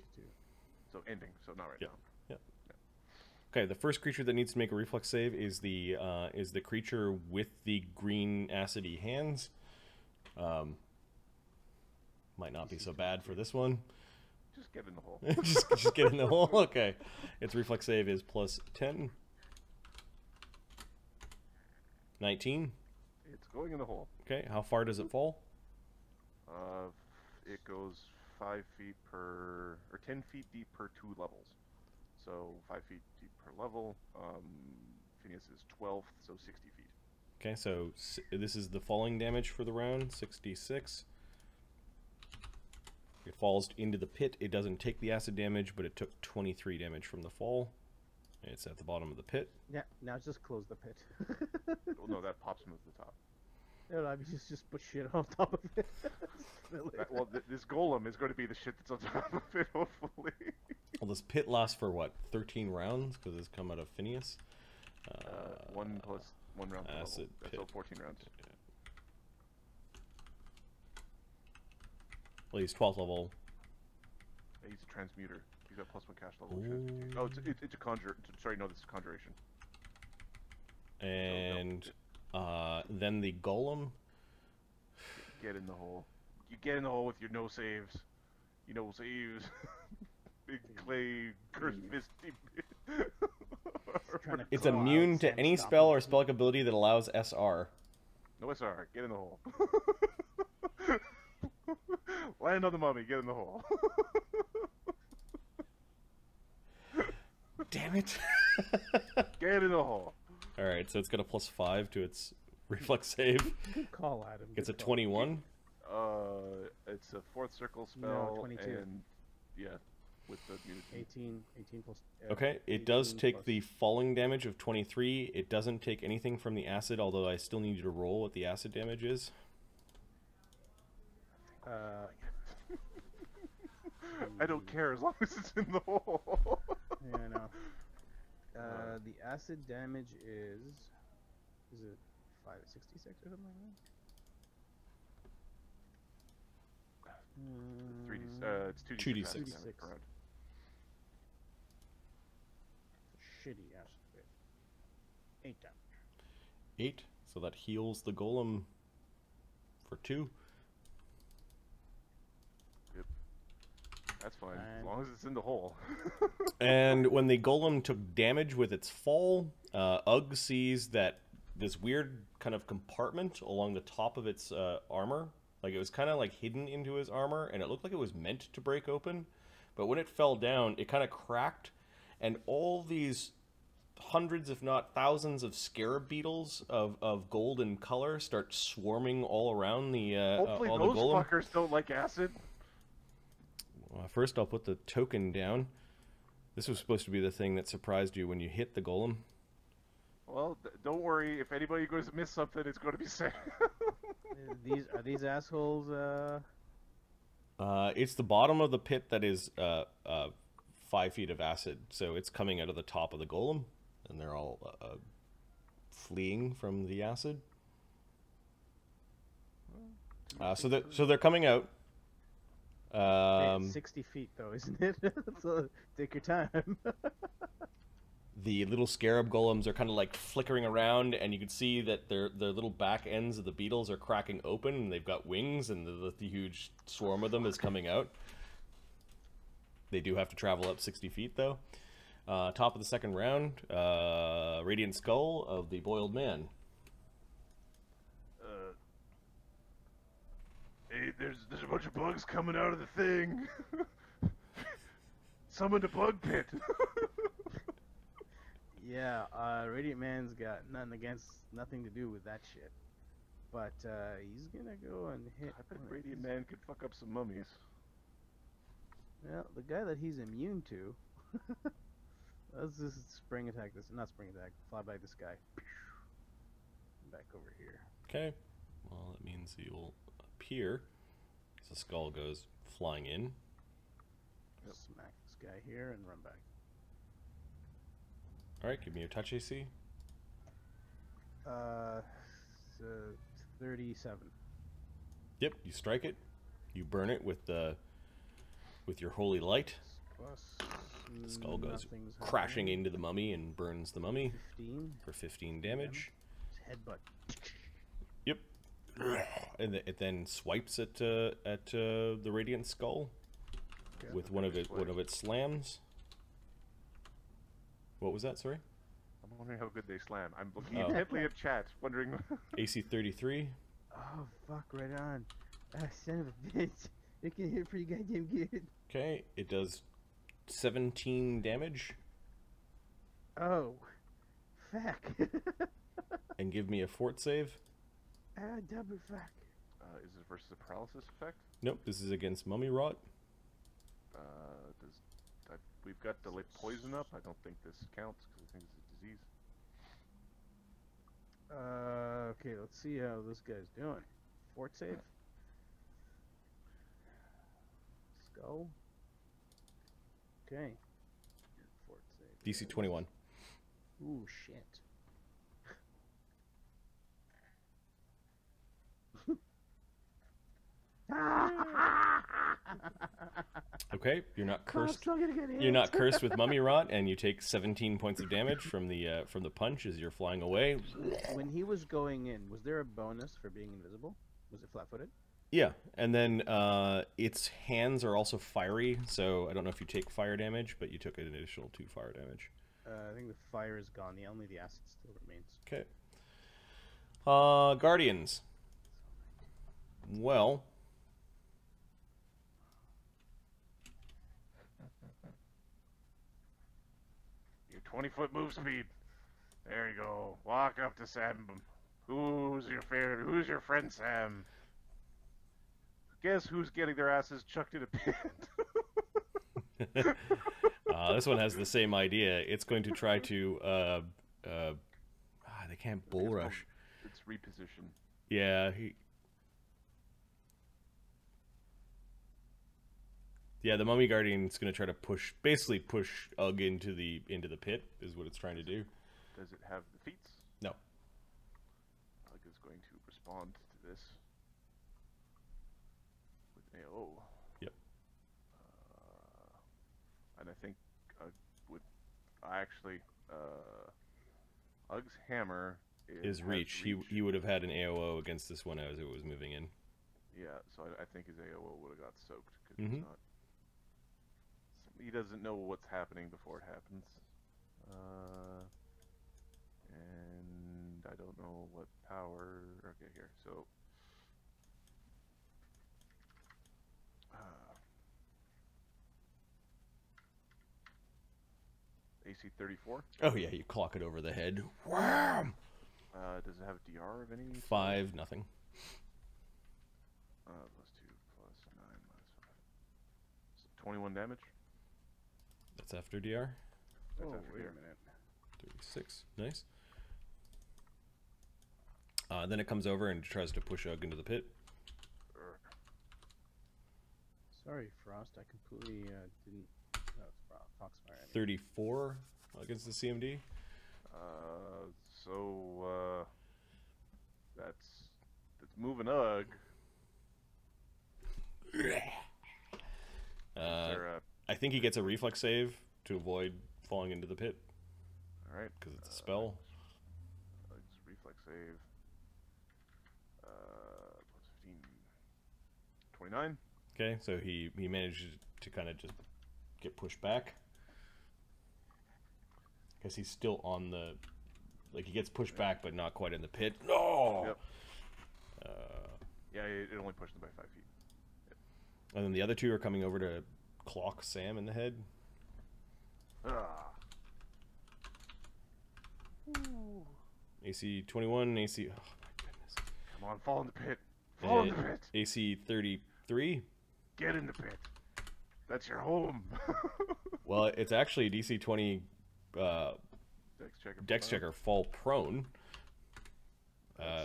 So ending, so not right now. Yep. Okay, the first creature that needs to make a reflex save is the creature with the green acidy hands. Might not be so bad for this one. Just get in the hole. just get in the hole. Okay, its reflex save is +10. 19. It's going in the hole. Okay, how far does it fall? It goes 5 feet per, or 10 feet deep per 2 levels. So 5 feet deep per level. Phineas is 12th, so 60 feet. Okay, so this is the falling damage for the round, 66. It falls into the pit. It doesn't take the acid damage, but it took 23 damage from the fall. It's at the bottom of the pit. Yeah, now just close the pit. Oh, no, that pops him at the top. No, I mean, just put shit on top of it. Well, this golem is going to be the shit that's on top of it, hopefully. Well, this pit lasts for what, 13 rounds? Because it's come out of Phineas. 1 plus 1 round per level. Acid That's pit. all 14 rounds. Yeah. Well, he's 12th level. Yeah, he's a transmuter. He's got +1 cash level. Transmutation. Oh, it's a conjure. Sorry, no, this is conjuration. And then the golem. Get in the hole. You get in the hole with your no saves. You no saves. Big clay cursed misty. It's immune to any spell or spell ability that allows SR. No SR. Get in the hole. Land on the mummy. Get in the hole. Damn it. Get in the hole. Alright, so it's got a +5 to its reflex save. Good call, Adam. It's a Good call. 21. It's a 4th circle spell. No, 22. And, yeah, with the mutagen. 18 plus... Okay, it does 18 take plus- the falling damage of 23. It doesn't take anything from the acid, although I still need you to roll what the acid damage is. I don't care as long as it's in the hole. Yeah, I know. The acid damage is it 566 or something like that? 3D, it's 2d6. 2d6. damage per round. Shitty acid bit. 8 damage. 8, so that heals the golem for 2. Yep. That's fine, as And- long as it's in the hole. And when the golem took damage with its fall, Ugg sees that this weird kind of compartment along the top of its armor, like it was kind of like hidden into his armor, and it looked like it was meant to break open. But when it fell down, it kind of cracked, and all these hundreds, if not thousands, of scarab beetles of golden color start swarming all around the Hopefully all those the golem. fuckers don't like acid. First, I'll put the token down. This was supposed to be the thing that surprised you when you hit the golem. Well, don't worry. If anybody goes to miss something, it's going to be sad. Are these assholes? It's the bottom of the pit that is 5 feet of acid, so it's coming out of the top of the golem, and they're all fleeing from the acid. So they're coming out. It's 60 feet though, isn't it? So take your time. The little scarab golems are kind of like flickering around, and you can see that their little back ends of the beetles are cracking open, and they've got wings, and the huge swarm of them is coming out. They do have to travel up 60 feet, though. Top of the second round, Radiant Skull of the Boiled Man. Hey, there's a bunch of bugs coming out of the thing. Summon the bug pit. Yeah, Radiant Man's got nothing to do with that shit. But he's gonna go and hit. I bet Radiant Man could fuck up some mummies. Well, the guy that he's immune to. Let's just spring attack this. Not spring attack. Fly by this guy. Back over here. Okay. Well, that means you'll appear. So the skull goes flying in. Yep. Smack this guy here and run back. All right, give me your touch AC. 37. Yep, you strike it. You burn it with your holy light. Plus, The skull goes nothing's crashing happening. into the mummy and burns the mummy 15. for 15 damage. Headbutt. Yep. And it then swipes at the radiant skull Okay. with one of its slams. What was that? Sorry. I'm wondering how good they slam. I'm looking Oh. intently at chat, wondering. AC 33. Oh, fuck, right on. Son of a bitch. It can hit pretty goddamn good. Okay, it does 17 damage. Oh. Fuck. And give me a fort save. Double fuck. Is it versus a paralysis effect? Nope, this is against mummy rot. We've got the poison up. I don't think this counts because I think it's a disease. Okay, let's see how this guy's doing. Fort save. Skull. Okay. Fort save. DC 21. Ooh, shit. Okay, you're not Oh, I'm cursed. still gonna get hit. You're not cursed with mummy rot, and you take 17 points of damage from the punch as you're flying away. When he was going in, was there a bonus for being invisible? Was it flat-footed? Yeah, and then its hands are also fiery, so I don't know if you take fire damage, but you took an additional 2 fire damage. I think the fire is gone. Only the acid still remains. Okay. Guardians. Well, Your 20-foot move speed. There you go. Walk up to Sam. Who's your favorite? Who's your friend Sam? Guess who's getting their asses chucked in a pit? this one has the same idea. It's going to try to. They can't bull rush. It's reposition. Yeah, yeah. The mummy guardian's going to try to basically push Ugg into the pit. Is what it's trying to do. Does it have the feats? No. Ugg is going to respond to this with AO. Yep. And I think Ugg's hammer Is reach. He would have had an AOO against this one as it was moving in. Yeah, so I think his AOO would have got soaked because Mhm. he's not. He doesn't know what's happening before it happens. And I don't know what power. Okay, here. So. AC 34. Oh yeah, you clock it over the head. Wham! Does it have a DR of any? 5, nothing. +2, +9, -5. So 21 damage. That's after DR. That's Oh, after wait DR. a minute. 36. Nice. Then it comes over and tries to push Ugg into the pit. Sorry, Frost. I completely didn't. No, it's Foxfire. I mean. 34 against the CMD. So that's moving Ugg. I think he gets a reflex save to avoid falling into the pit All right, because it's a spell. Ugg's reflex save. +15, 29. Okay, so he managed to kind of just get pushed back. Because he's still on the... Like, he gets pushed back, but not quite in the pit. No! Yep. Yeah, it only pushed him by 5 feet. And then the other two are coming over to clock Sam in the head. Ah. Ooh. AC 21, AC... Oh, my goodness. Come on, fall in the pit. Fall in the pit. AC 33. Get in the pit. That's your home. Well, it's actually DC 20 Dex checker fall prone.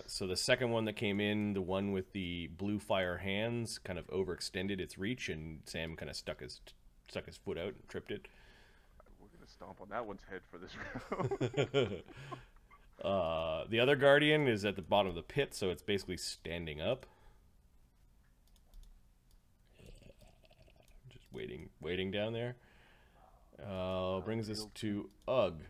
So the second one that came in, the one with the blue fire hands, kind of overextended its reach, and Sam kind of stuck his foot out and tripped it. We're gonna stomp on that one's head for this round. The other guardian is at the bottom of the pit, so it's basically standing up. Just waiting down there. Brings us to Ugg.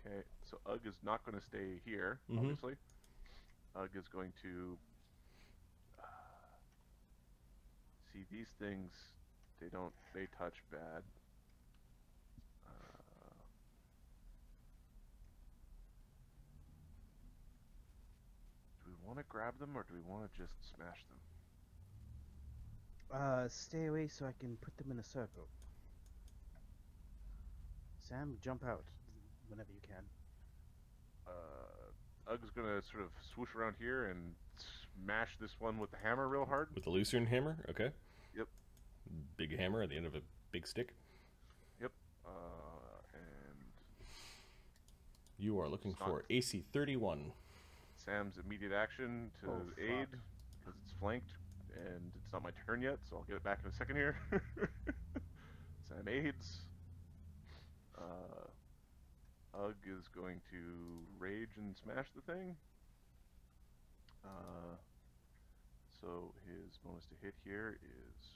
Okay, so Ugg is not going to stay here, obviously. Ugg is going to... see, these things, they touch bad. Do we want to grab them, or do we want to just smash them? Stay away so I can put them in a circle. Sam, jump out whenever you can. Ugg's gonna sort of swoosh around here and smash this one with the hammer real hard. With the Lucerne hammer? Okay. Yep. Big hammer at the end of a big stick. Yep. And... You are looking for AC 31. Sam's immediate action to aid, because it's flanked, and it's not my turn yet, so I'll get it back in a second here. Sam aids. Ugg is going to rage and smash the thing. So his bonus to hit here is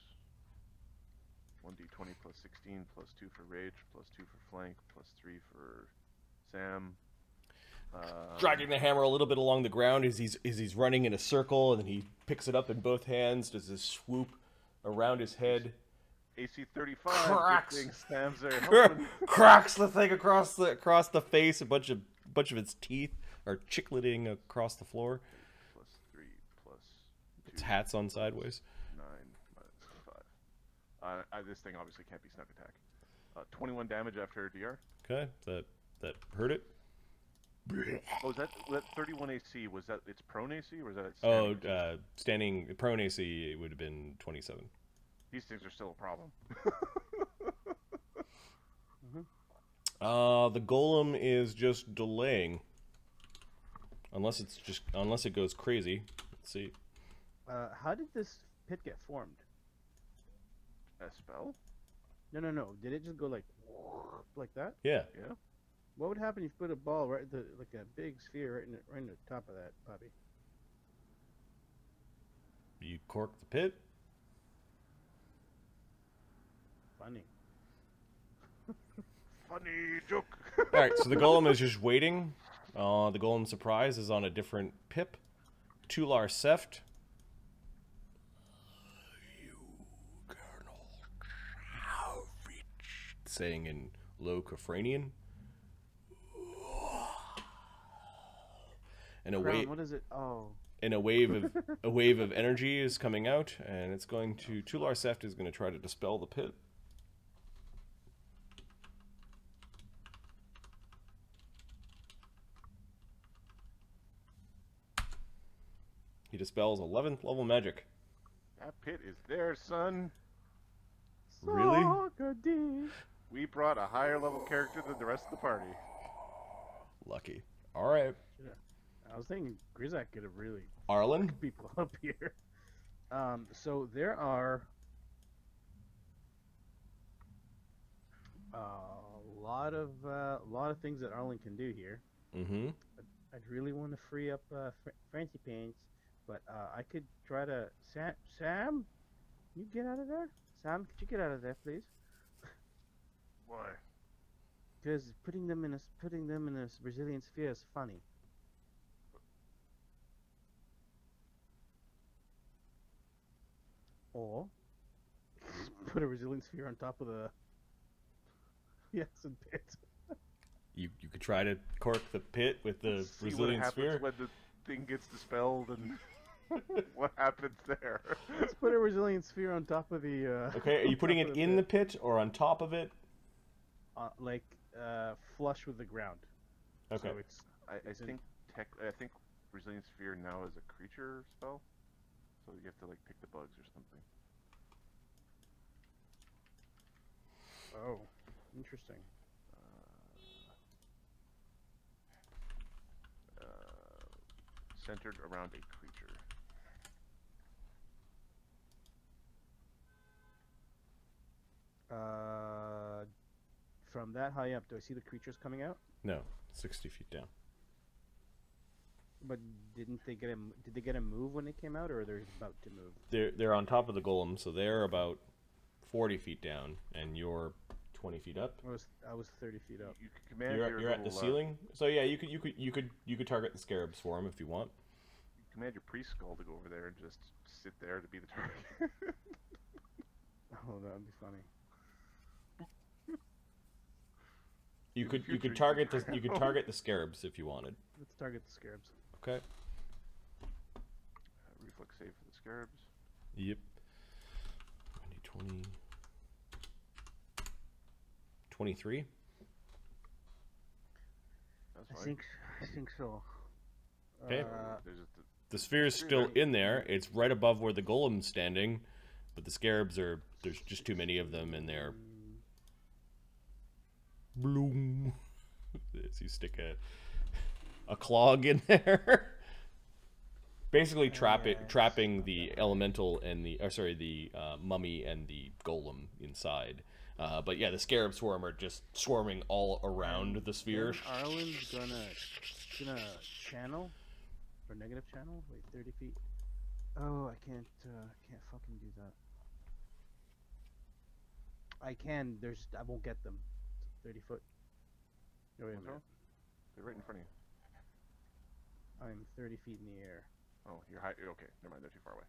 1d20 plus 16 plus 2 for rage, plus 2 for flank, plus 3 for Sam. Dragging the hammer a little bit along the ground as he's running in a circle, and then he picks it up in both hands, does this swoop around his head. AC 35. Cracks. Sam's there. Cracks the thing across the face. A bunch of its teeth are chicleting across the floor. Plus 3 plus 2. Its hat's on sideways. 9 minus 5. This thing obviously can't be sneak attack. 21 damage after DR. Okay, that hurt it. Oh, is that 31 AC? Was that its prone AC, or was that its standing prone AC? It would have been 27. These things are still a problem. The golem is just delaying, unless it goes crazy. Let's see. How did this pit get formed? A spell? No. Did it just go like that? Yeah. Yeah. What would happen if you put a ball right, like a big sphere, right in the top of that puppy? You cork the pit. Funny. Funny joke. All right, so the golem is just waiting. The golem's surprise is on a different pip. Tular Seft. You Colonel saying in low Kafranian. And what is it? Oh. And a wave of energy is coming out, and it's going to Tular Seft is going to try to dispel the pit. He dispels 11th level magic. That pit is there, son. Really? We brought a higher level character than the rest of the party. Lucky. All right. I was thinking Grizak could have really Arlen? people up here. So there are a lot of things that Arlen can do here. Mm-hmm. I'd really want to free up Fancy Pants, but I could try to Sam, you get out of there. Sam, could you get out of there, please? Why? Because putting them in a Brazilian sphere is funny. Or put a resilience sphere on top of the acid pit. You could try to cork the pit with the See what resilience happens sphere. when the thing gets dispelled and what happens there. Let's put a resilience sphere on top of the. Okay, are you putting it in the pit or on top of it? Like flush with the ground. Okay. So it's. I think resilience sphere now is a creature spell, so you have to like pick the bugs or something. Oh, interesting. Centered around a creature. From that high up, do I see the creatures coming out? No, 60 feet down. But didn't they get a? Did they get a move when they came out, or are they about to move? They're on top of the golem, so they're about 40 feet down, and you're 20 feet up. I was 30 feet up. You can command You're at the ceiling, so yeah, you could target the scarabs for him if you want. You command your priest skull to go over there and just sit there to be the target. Oh, that would be funny. You could future, target the scarabs if you wanted. Let's target the scarabs. Okay. Reflex save for the scarabs. Yep. 20, 23. That's I fine. think so. Okay. There's The sphere is still in there. It's right above where the golem's standing, but the scarabs are, there's just too many of them, and they're bloom. As you stick a clog in there. Basically trapping the elemental and the mummy and the golem inside. But yeah, the scarab swarm are just swarming all around the sphere. Arlen's gonna channel or negative channel. Wait, 30 feet. Oh, I can't fucking do that. I can. I won't get them. 30 foot. Oh, wait a What's minute. wrong? They're right in front of you. I'm 30 feet in the air. Oh, you're high. Okay, never mind. They're too far away.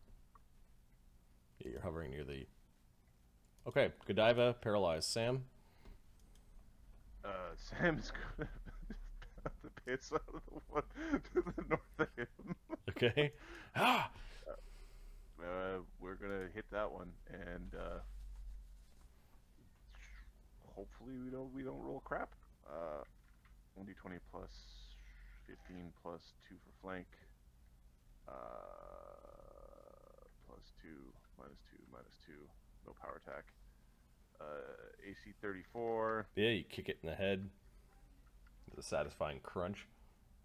Yeah, you're hovering near the... Okay, Godiva, paralyzed. Sam? Sam's going the pits out of the one to the north of him. Okay. Ah! We're gonna hit that one, and hopefully we don't roll crap. 1d20 plus 15 plus 2 for flank. Plus 2, minus 2, minus 2. No power attack. AC 34. Yeah, you kick it in the head. With a satisfying crunch.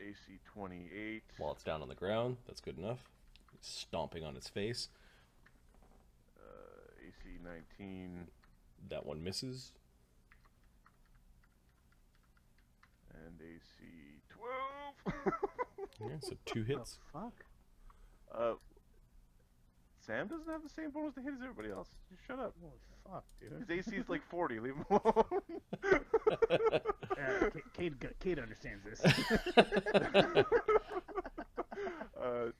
AC 28. While it's down on the ground. That's good enough. Stomping on its face. AC 19. That one misses. And AC 12. Yeah, so 2 hits. What the fuck? Sam doesn't have the same bonus to hit as everybody else. Just shut up. Holy fuck, dude. His AC is like 40. Leave him alone. Kate understands this.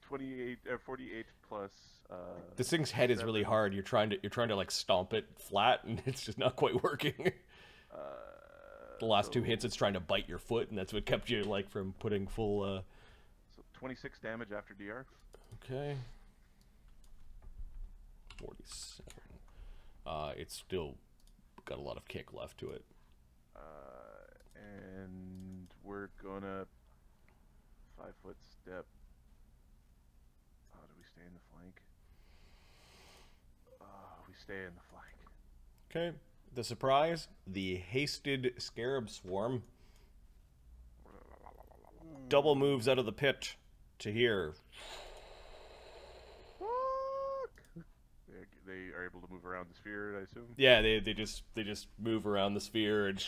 48 plus. This thing's head is really hard. You're trying to like stomp it flat, and it's just not quite working. The last 2 hits, it's trying to bite your foot, and that's what kept you like from putting full. So 26 damage after DR. Okay. 47. It's still got a lot of kick left to it. And we're gonna 5-foot step. Oh, do we stay in the flank? We stay in the flank. Okay. The surprise, the hasted scarab swarm double moves out of the pit to here. They are able to move around the sphere, I assume. Yeah, they just move around the sphere and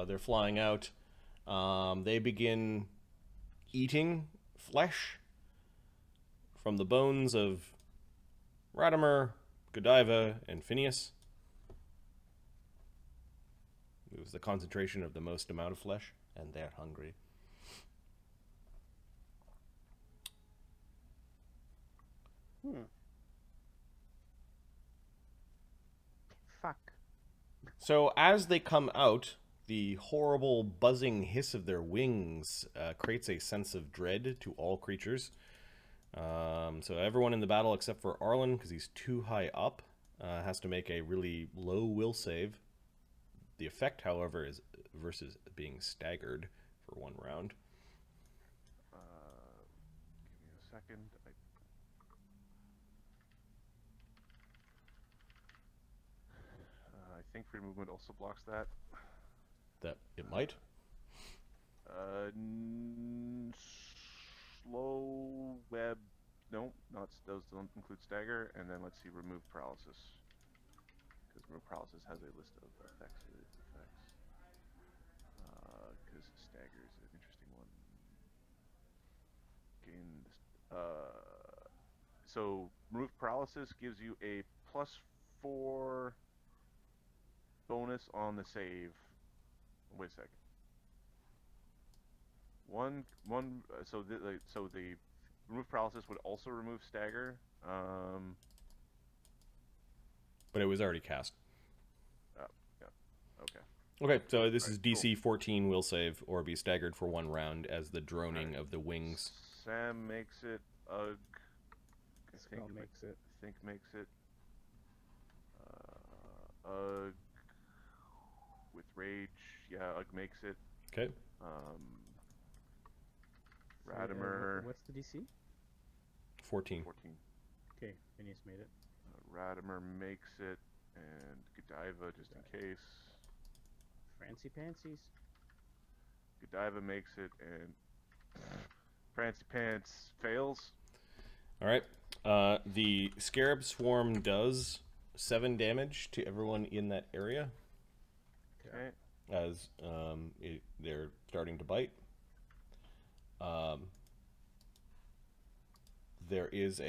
they're flying out. They begin eating flesh from the bones of Ratimer, Godiva, and Phineas. It was the concentration of the most amount of flesh, and they're hungry. fuck? So as they come out, the horrible buzzing hiss of their wings creates a sense of dread to all creatures. So everyone in the battle except for Arlen, because he's too high up, has to make a really low will save. The effect, however, is versus being staggered for 1 round. Give me a second. I think free movement also blocks that. That it might. Slow web. No, not those don't include stagger. And then let's see, remove paralysis. Because remove paralysis has a list of effects. Because stagger is an interesting one. Gain. So remove paralysis gives you a +4 bonus on the save. Wait a second. So the remove paralysis would also remove stagger. But it was already cast. Yeah. Okay. Okay, so this is Alright, DC 14 will save or be staggered for 1 round as the droning of the wings. Sam makes it. Ugh. Skull makes it. I think makes it. Ugh. With rage, yeah, Ugg makes it. Okay. Radimer. What's the DC? 14. 14. Okay, Phineas made it. Radimer makes it, and Godiva just in case. Fancy pansies. Godiva makes it, and Prancy Pants fails. All right. The Scarab Swarm does 7 damage to everyone in that area Okay. as they're starting to bite. There is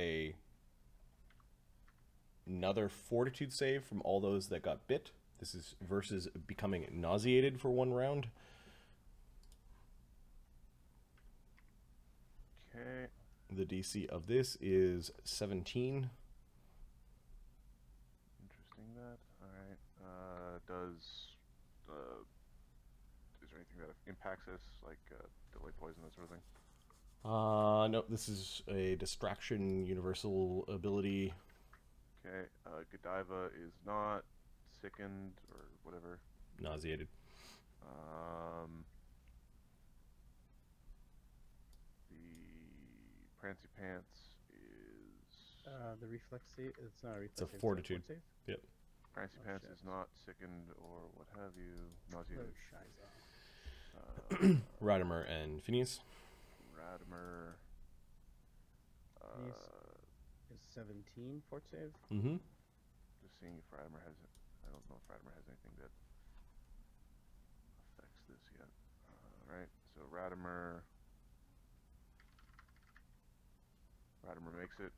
another fortitude save from all those that got bit. This is versus becoming nauseated for 1 round. Okay. The DC of this is 17. Interesting that. Alright. Is there anything that impacts this, like deadly poison, that sort of thing? No, this is a distraction universal ability. Okay. Godiva is not sickened or whatever. Nauseated. The Prancy Pants is. The reflex save. It's not a reflex. It's a save, fortitude. It's a fort Yep. Prancy Oh, Pants shit. is not sickened or what have you. save. Nauseated. Oh, shiza. Radimer and Phineas. Radimer. Phineas is 17 fort save. Mm-hmm. Just seeing if Radimer has it. I don't know if Radimer has anything that affects this yet. Right. So Radimer makes it.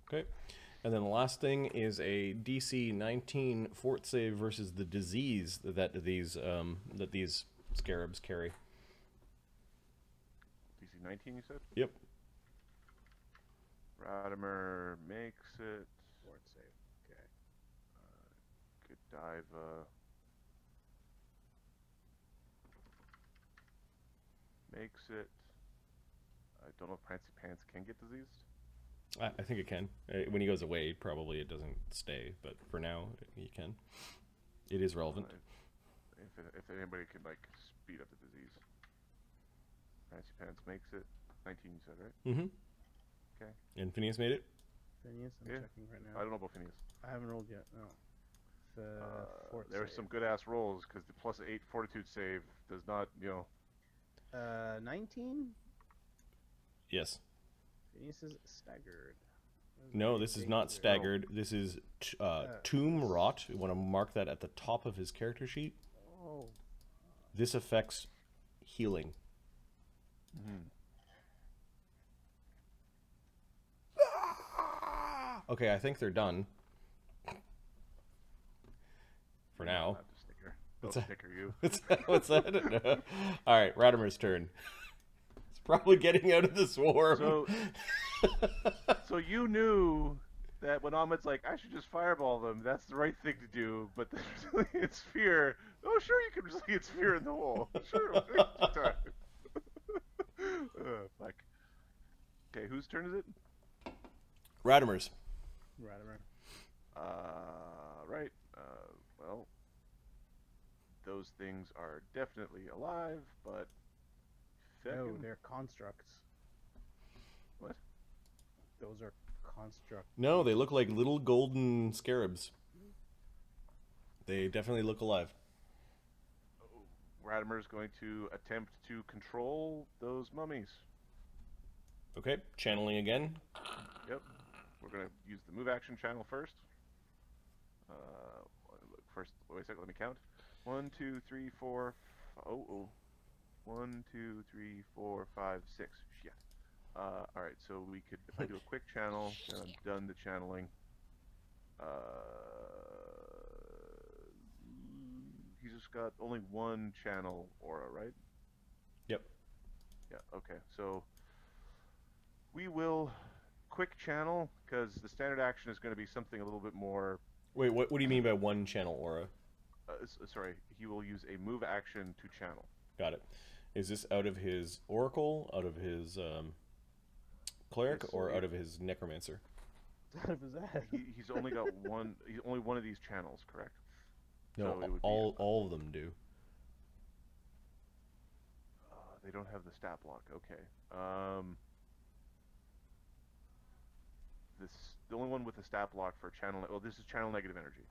Okay. And then the last thing is a DC 19 fort save versus the disease that these scarabs carry. DC 19, you said? Yep. Radimer makes it. Fort save. Okay. Godiva makes it. I don't know if Prancy Pants can get diseased. I think it can. When he goes away, probably it doesn't stay, but for now, he can. It is relevant. If anybody can like speed up the disease. Prancy Pants makes it. 19, you said, right? Mm-hmm. Okay. And Phineas made it? Phineas, I'm Yeah. checking right I now. don't know about Phineas. I haven't rolled yet. No. The fort There were save. some good ass rolls because the +8 fortitude save does not, 19. Yes. Phineas is staggered. No, this is not staggered. This is Tomb Rot. You want to mark that at the top of his character sheet. Oh. This affects healing. Okay, I think they're done. For now. Not the sticker. What's Don't that? sticker you. What's that? All right, Radimer's turn. It's probably getting out of the swarm. So you knew that when Ahmed's like, I should just fireball them, that's the right thing to do, but the resilient sphere, oh sure you can resilient sphere in the hole. Sure, time. Fuck. Okay, whose turn is it? Radimer's. Radimer. Right. Well, those things are definitely alive, but... No, they're constructs. What? Those are constructs. No, they look like little golden scarabs. They definitely look alive. Radimer's going to attempt to control those mummies. Okay, channeling again. Yep. We're going to use the move action channel first. First, wait a second, let me count. 1, 2, 3, 4. Oh. 1, 2, 3, 4, 5, 6. Shit. Alright, so we could, if I do a quick channel, and I'm done the channeling. He's just got only one channel aura, right? Yep. Yeah, okay. So we will quick channel, because the standard action is going to be something a little bit more... Wait, what do you mean by one channel aura? Sorry, he will use a move action to channel. Got it. Is this out of his oracle, out of his cleric, Yes, or out of his necromancer? Out of his ass. He's only got one. He's only one of these channels, correct? No, So it would be- all of them do. They don't have the stat block. Okay. The only one with the stat block for channel. Well, this is channel negative energy.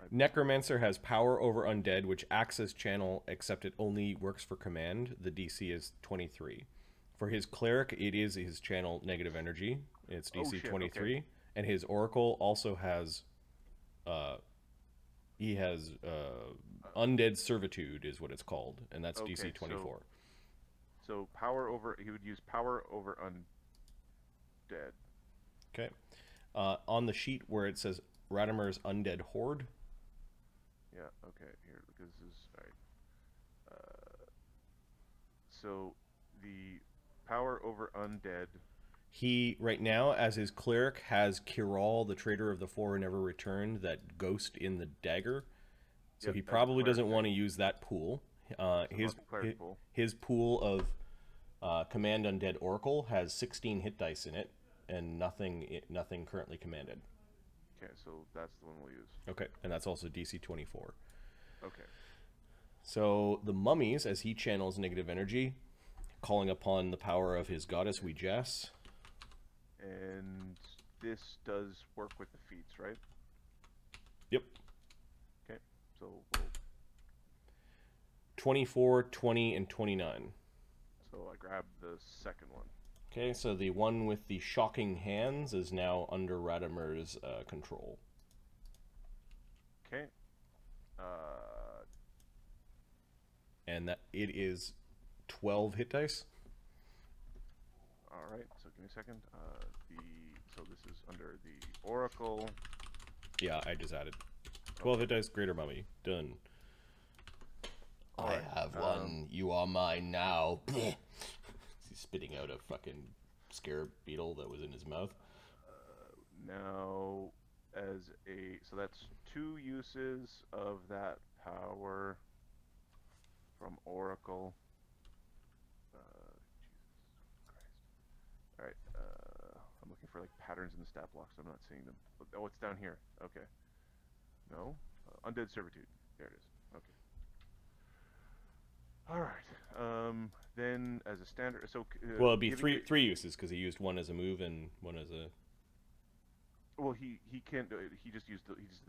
Necromancer has power over undead, which acts as channel, except it only works for command. The DC is 23. For his cleric, it is his channel negative energy. It's DC shit, 23, okay. and his oracle also has. He has undead servitude, is what it's called, and that's Okay, DC 24. So power over. He would use power over undead. Okay. On the sheet where it says Radimer's Undead Horde. Yeah. Okay. Here, because this is all right. So the power over undead. He, right now, as his cleric, has Kiral, the Traitor of the Four Who Never Returned, that ghost in the dagger. So Yep, he that's probably cleric doesn't thing. want to use that pool. Cleric pool. His pool of Command Undead Oracle has 16 hit dice in it, and nothing currently commanded. Okay, so that's the one we'll use. Okay, and that's also DC 24. Okay. So the mummies, as he channels negative energy, calling upon the power of his goddess Weejess. And this does work with the feats, right? Yep. Okay, so we'll, 24, 20, and 29. so I grab the second one. Okay, so the one with the shocking hands is now under Radimer's control. Okay. And that it is 12 hit dice. All right. So give me a second. So this is under the Oracle. Yeah, I just added 12 hit dice, Greater Mummy. Done. Alright, I have one. You are mine now. He's spitting out a fucking scarab beetle that was in his mouth. Now, so that's 2 uses of that power from Oracle. Jesus Christ. All right. I'm looking for like patterns in the stat blocks. I'm not seeing them. Oh, it's down here. Okay. No. Undead servitude. There it is. Okay. All right. Then as a standard, so Well, it'd be three uses because he used one as a move and one as a. Well, he can't do it. He just used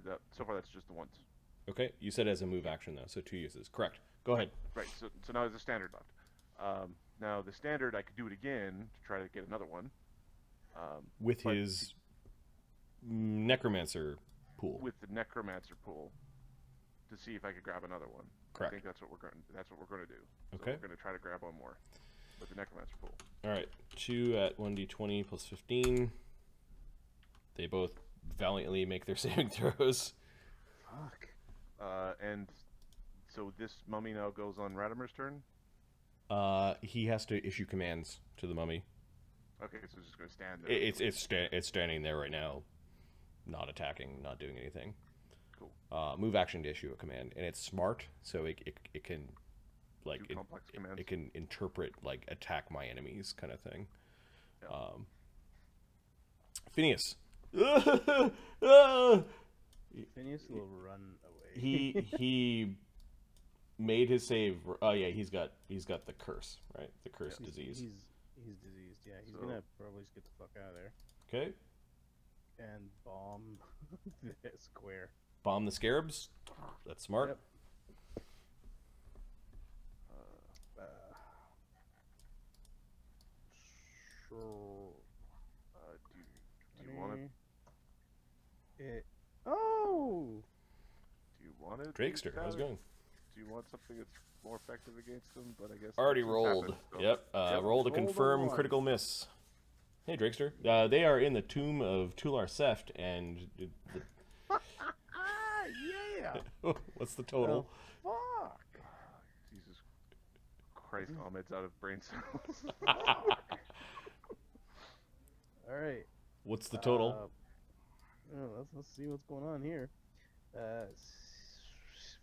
that. So far, that's just the ones. Okay, you said as a move action though, so 2 uses. Correct. Go ahead. Right. So now there's a standard left. Now the standard, I could do it again to try to get another one. With but his necromancer pool. with the necromancer pool to see if I could grab another one. Correct. I think that's what we're going to do. So Okay. we're going to try to grab one more with the necromancer pool. All right, 2 at 1d20 plus 15. They both valiantly make their saving throws. Fuck. And so this mummy now goes on Radimer's turn. He has to issue commands to the mummy. Okay, so it's just gonna stand there. It's standing there right now, not attacking, not doing anything. Cool. Move action to issue a command, and it's smart, so it can like Do complex commands. it can interpret like attack my enemies kind of thing. Yeah. Phineas. Phineas will run away. he made his save. Oh yeah, he's got the curse, right? The curse disease. He's diseased. Yeah, he's So- gonna probably just get the fuck out of there Okay. and bomb the square. Bomb the scarabs. That's smart. Yep. Sure. Do you want it? Oh! Do you want it? Dragster, how's it going? Do you want something that's more effective against them? But I guess Already that's rolled. happened, so- Yep. Roll to rolled a confirm one. critical miss. Hey, Dragster. They are in the Tomb of Tular Seft, and Yeah! what's the total? Fuck! Jesus Christ, Ahmed's out of brain cells. Alright. What's the total? Let's see what's going on here.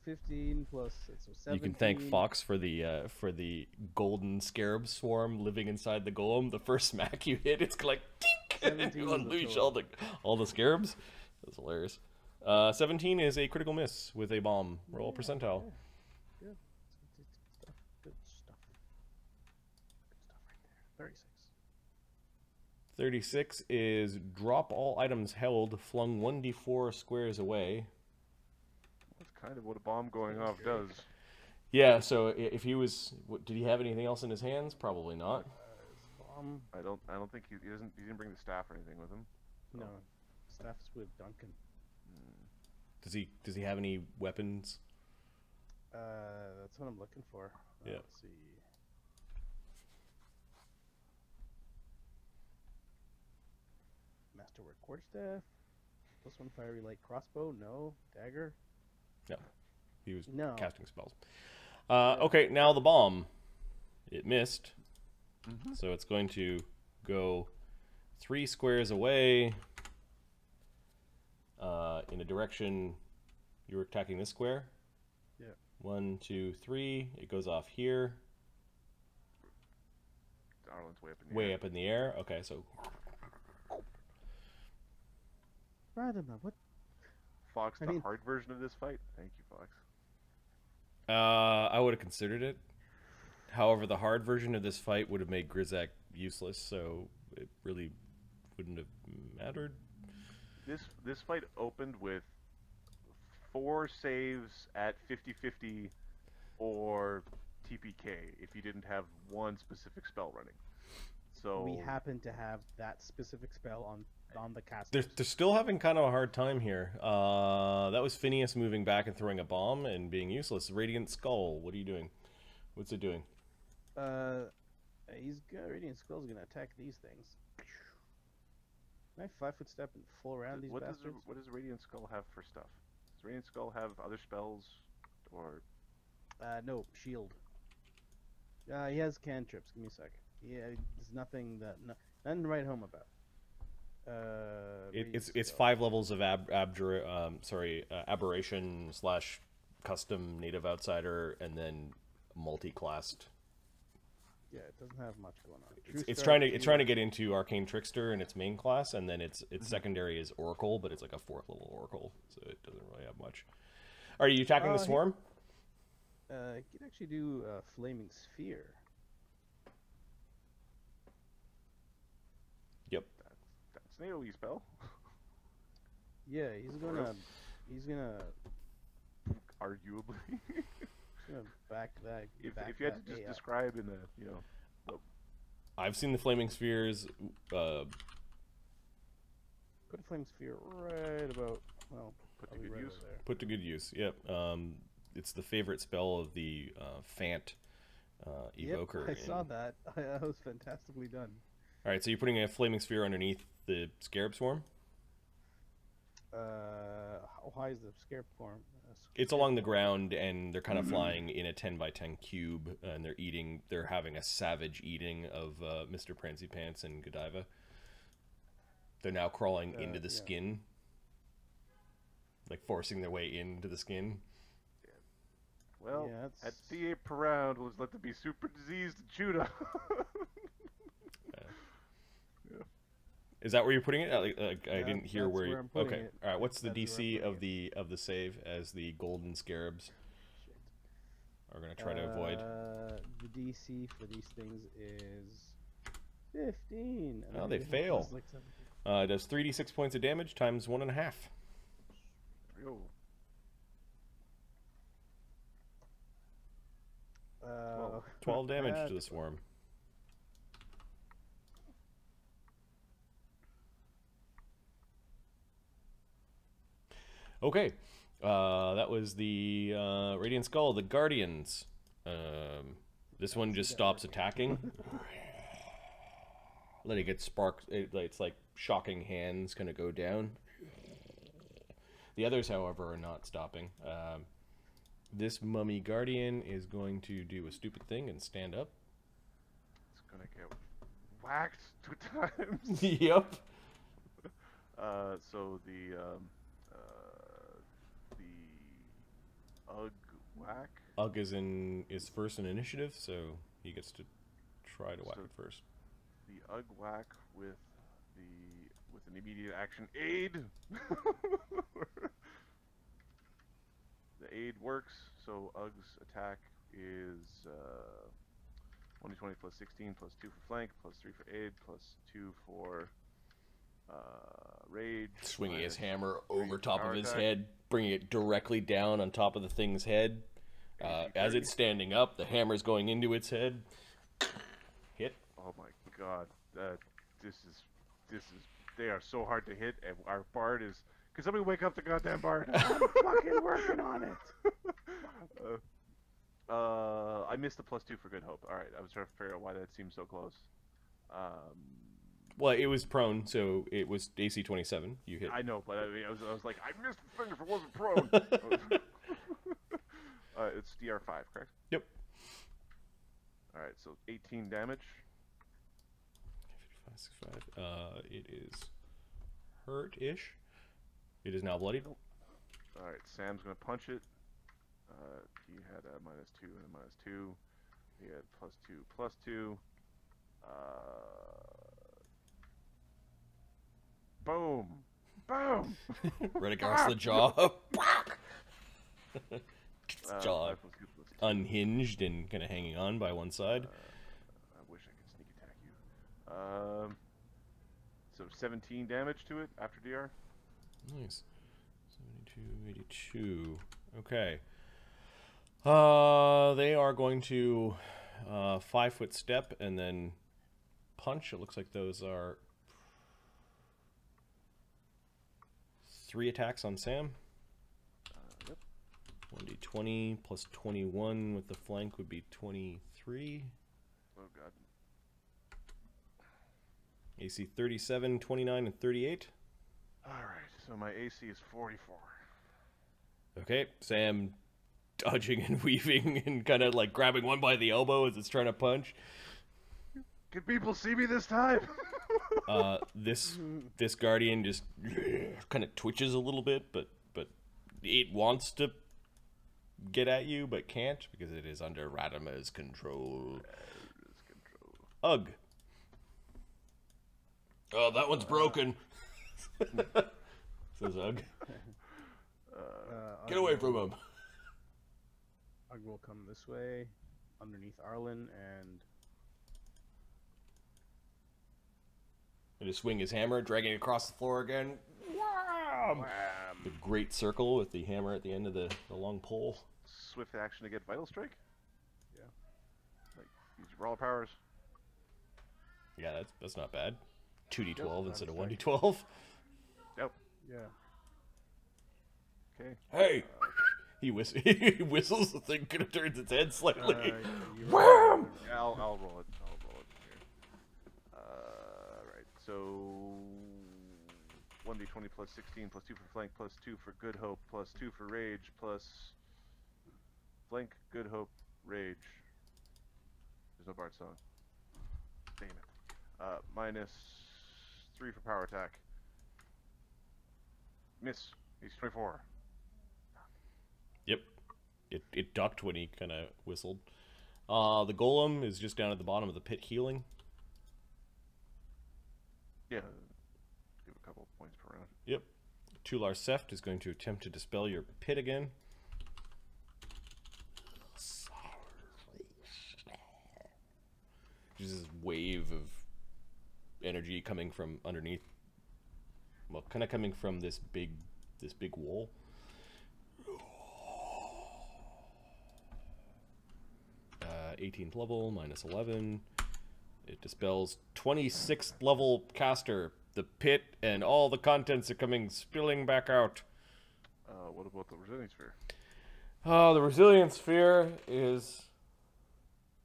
15 plus 6, so 17. You can thank Fox for the golden scarab swarm living inside the golem. The first smack you hit, it's like tink, 17 you is the unleash total. all the scarabs. That's hilarious. 17 is a critical miss with a bomb. Roll a percentile. Good. Good stuff. Good stuff right there. 36. 36 is drop all items held flung 1d4 squares away. That's kind of what a bomb going off does. Yeah, so if he was, did he have anything else in his hands? Probably not. Bomb. I don't think he didn't bring the staff or anything with him. No. Staff's with Duncan. Does he have any weapons? That's what I'm looking for. Yeah. Let's see. Masterwork quarterstaff. +1 fiery light crossbow. No. Dagger. No. He was No. casting spells. Okay, now the bomb. It missed. So it's going to go 3 squares away in a direction. You were attacking this square? Yeah. 1, 2, 3. It goes off here. Arlen's way up in the Way air. up in the air. Okay, so Radima, what? Fox, I the mean- hard version of this fight. Thank you, Fox. I would have considered it. However, the hard version of this fight would have made Grizak useless, so it really wouldn't have mattered. This fight opened with 4 saves at 50-50 or TPK if you didn't have one specific spell running. So We happen to have that specific spell on the cast. They're still having kind of a hard time here. That was Phineas moving back and throwing a bomb and being useless. Radiant Skull, what are you doing? What's it doing? He's got Radiant Skull's gonna attack these things. Can I 5-foot step and full around these what bastards? does Radiant Skull have for stuff? Does Radiant Skull have other spells or No, shield. He has cantrips. Give me a sec. Yeah, there's nothing nothing to write home about. It's Radiant Skull. 5 levels of aberration / custom native outsider, and then multi-classed. Yeah, it doesn't have much going on. It's trying to get into Arcane Trickster in its main class, and then its secondary is Oracle, but it's like a 4th level Oracle, so it doesn't really have much. Are you attacking the swarm? He can actually do Flaming Sphere. Yep. that's an AoE spell? Yeah, he's gonna Arguably. back that. if back you had that to just A up. describe in the I've seen the Flaming Spheres. Put a Flame Sphere right about, well, Put to probably good right use. over there. Put to good use. Yep. It's the favorite spell of the Fant Evoker. Yep, I saw that. That was fantastically done. All right, so you're putting a Flaming Sphere underneath the Scarab Swarm? How high is the scare form? It's along the ground, and they're kind of flying in a 10 by 10 cube, and they're eating. They're having a savage eating of Mr. Prancy Pants and Godiva. They're now crawling into the skin, like forcing their way into the skin. Well, at C8 per round, was let to be super diseased and chewed up. Is that where you're putting it? I didn't hear where. I'm putting okay, it. all right. What's the That's DC of the save as the golden scarabs are going to try to avoid? The DC for these things is 15. And Oh, they everything fail. else is like 17. It does 3d6 points of damage times 1.5. Yo. 12 damage crap. to the swarm. Okay, that was the Radiant Skull, the Guardians. This one just stops attacking. Let it get sparks. It's like shocking hands gonna go down. The others, however, are not stopping. This mummy guardian is going to do a stupid thing and stand up. It's gonna get whacked 2 times. Yep. So the Ugg whack. Ugg is first in initiative, so he gets to try to whack it first. The Ugg whack with an immediate action aid. The aid works, so Ugg's attack is 1d20 plus 16 plus 2 for flank, plus 3 for aid, plus 2 for rage. Swinging his hammer over rage top power of his attack. head, bringing it directly down on top of the thing's head. As it's standing up, the hammer's going into its head. Hit. Oh my god, this is they are so hard to hit, and our bard is. Can somebody wake up the goddamn bard? I'm fucking working on it. I missed the +2 for good hope. All right, I was trying to figure out why that seemed so close. Well, it was prone, so it was AC 27. You hit. I know, but I mean, I was like, I missed the thing if it wasn't prone. It's DR5, correct? Yep. All right, so 18 damage. 55, 65. It is hurt-ish. It is now bloodied. All right, Sam's gonna punch it. He had a -2 and a -2. He had +2, +2. Boom! Boom! Right across the jaw. Jaw 5 + 2 + 2. unhinged and kind of hanging on by one side. I wish I could sneak attack you. So 17 damage to it after DR. Nice. 72, 82. Okay. They are going to 5-foot step and then punch. It looks like those are 3 attacks on Sam. Yep. 1d20 plus 21 with the flank would be 23. Oh god. AC 37, 29, and 38. Alright, so my AC is 44. Okay, Sam dodging and weaving and kind of like grabbing one by the elbow as it's trying to punch. Can people see me this time? This guardian just kind of twitches a little bit, but it wants to get at you, but can't because it is under Radima's control. Ugh. Oh, that one's broken. Says Ugg. Get away from him. Ugg will come this way, underneath Arlen, and just swing his hammer, dragging it across the floor again. Wham! The great circle with the hammer at the end of the long pole. Swift action to get Vital Strike? Yeah. Like, use your raw powers. Yeah, that's not bad. 2d12 Yep, instead of strike. 1d12. Yep. yeah. Okay. Hey! He whistles, the thing kind of turns its head slightly. Wham! Yeah, I'll roll it. I'll roll it here. Right. So 1d20 plus 16 plus 2 for flank plus 2 for good hope plus 2 for rage plus flank, good hope, rage. There's no Bard song. Damn it. Minus 3 for power attack. Miss. He's 24. Yep. It ducked when he kind of whistled. The golem is just down at the bottom of the pit healing. Yeah. Give a couple points per round. Yep. Tular Seft is going to attempt to dispel your pit again. Just this wave of energy coming from underneath. Well, kind of coming from this big wall. 18th level, minus 11. It dispels 26th level caster. The pit and all the contents are coming spilling back out. What about the resilience sphere? The resilience sphere is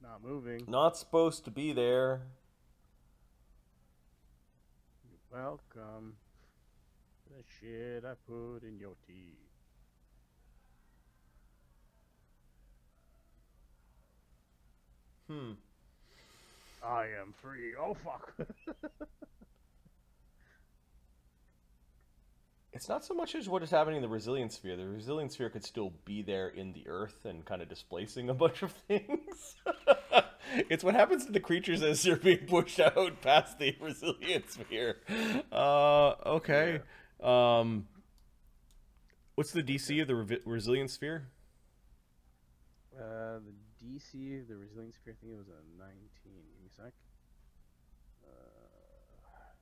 Not moving. not supposed to be there. You're welcome. The shit I put in your tea. I am free. Oh fuck. It's not so much as what is happening in the resilience sphere. The resilience sphere could still be there in the earth and kind of displacing a bunch of things. It's what happens to the creatures as they're being pushed out past the resilience sphere. Okay. What's the DC of the resilience sphere? The DC of the resilience sphere, I think it was a 19. Give me a sec.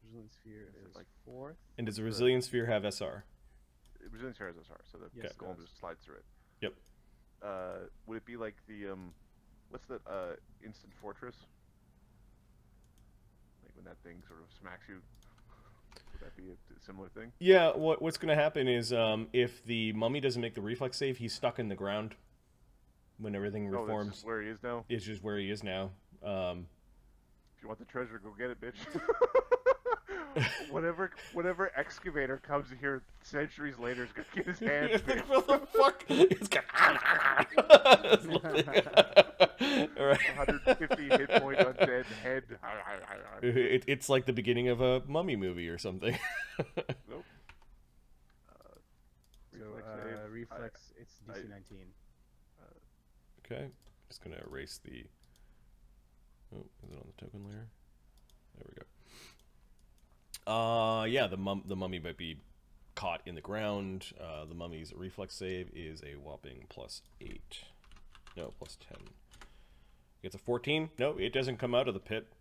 Resilience sphere is like 4th. And does the resilience sphere have SR? Resilience sphere has SR, so the Yes, golem it does. just slides through it. Yep. Would it be like the what's that instant fortress? Like when that thing sort of smacks you. Would that be a similar thing? Yeah, what's going to happen is if the mummy doesn't make the reflex save, he's stuck in the ground when everything Oh, that's reforms. just where he is now. It's just where he is now. If you want the treasure, go get it, bitch. whatever excavator comes here centuries later is gonna get his hands big. What the fuck? It's got... All right. 150 hit point undead head. It's like the beginning of a mummy movie or something. Nope. So, reflex, it's DC 19. Okay, just gonna erase the. Oh, is it on the token layer? There we go. Yeah, the mummy might be caught in the ground. The mummy's reflex save is a whopping +8. No, +10. It's a 14. No, it doesn't come out of the pit.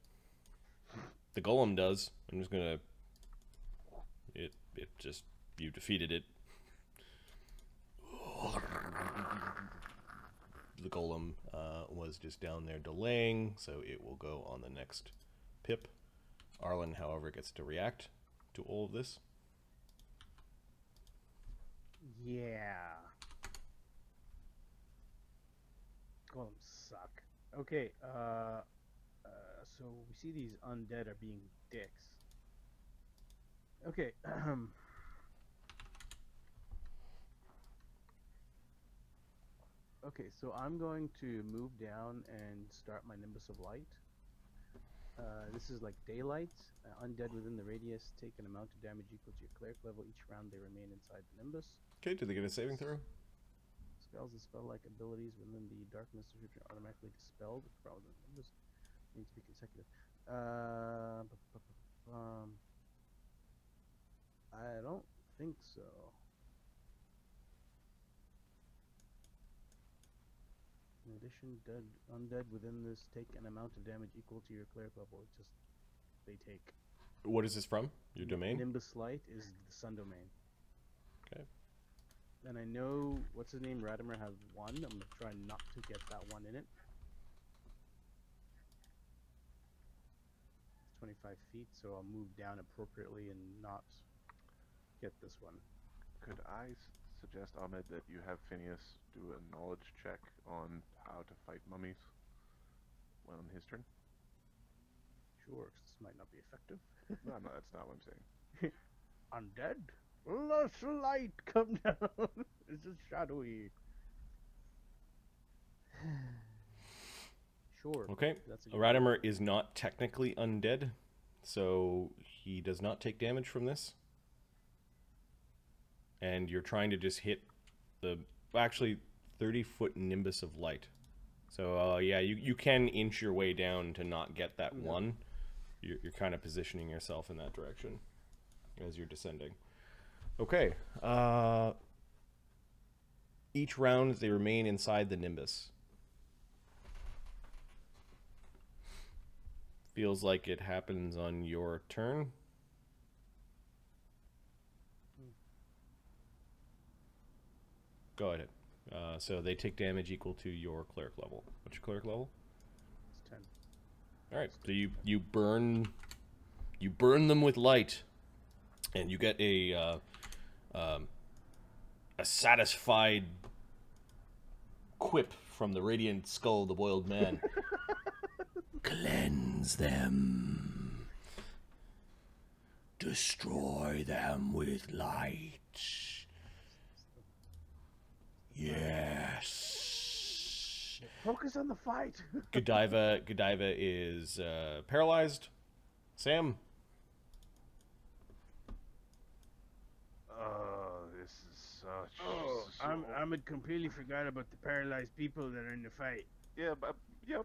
The golem does. I'm just gonna. It just, you defeated it. The golem was just down there delaying, so it will go on the next pip. Arlen, however, gets to react to all of this. Yeah. Golems suck. Okay, so we see these undead are being dicks. Okay, okay, so I'm going to move down and start my Nimbus of Light. This is like daylight. Undead within the radius take an amount of damage equal to your cleric level each round they remain inside the Nimbus. Okay, do they get a saving throw? Spells and spell-like abilities within the darkness description are automatically dispelled. Probably the Nimbus need to be consecutive. I don't think so. In addition, undead within this take an amount of damage equal to your cleric level. It's just they take. What is this from? Your domain? Nimbus Light is the sun domain. Okay. And I know what's his name. Radimer has 1. I'm gonna try not to get that one in it. It's 25 feet, so I'll move down appropriately and not get this one. Could I suggest, Ahmed, that you have Phineas do a knowledge check on how to fight mummies on his turn? Sure, 'cause this might not be effective. No, that's not what I'm saying. Undead? Less light come down. It's just shadowy. Sure. Okay. That's a good Radimer is not technically undead, so he does not take damage from this. And you're trying to just hit the actually 30-foot nimbus of light. So yeah, you can inch your way down to not get that one. You're kind of positioning yourself in that direction as you're descending. Okay. Each round they remain inside the nimbus. Feels like it happens on your turn. Go ahead. So they take damage equal to your cleric level. What's your cleric level? It's 10. All right. So you burn them with light, and you get a satisfied quip from the radiant skull of the boiled man. Cleanse them. Destroy them with light. Yes. Focus on the fight. Godiva is paralyzed. Sam. Oh, this is such. Oh, I completely forgot about the paralyzed people that are in the fight. Yeah, but yep.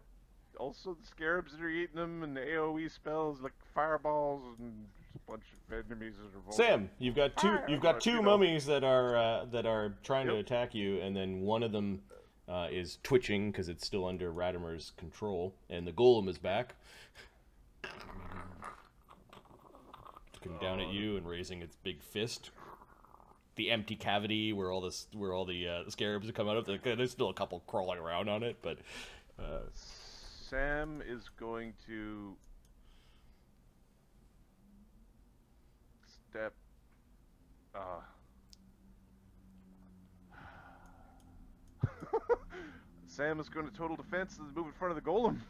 Also, the scarabs that are eating them, and the AOE spells like fireballs, and a bunch of enemies that are. Sam, you've got two mummies that are trying to Yep. attack you, and then one of them is twitching because it's still under Radimer's control, and the golem is back, looking down at you and raising its big fist. The empty cavity where all the scarabs have come out of. There's still a couple crawling around on it, but. Sam is going to step. Sam is going to total defense and move in front of the golem.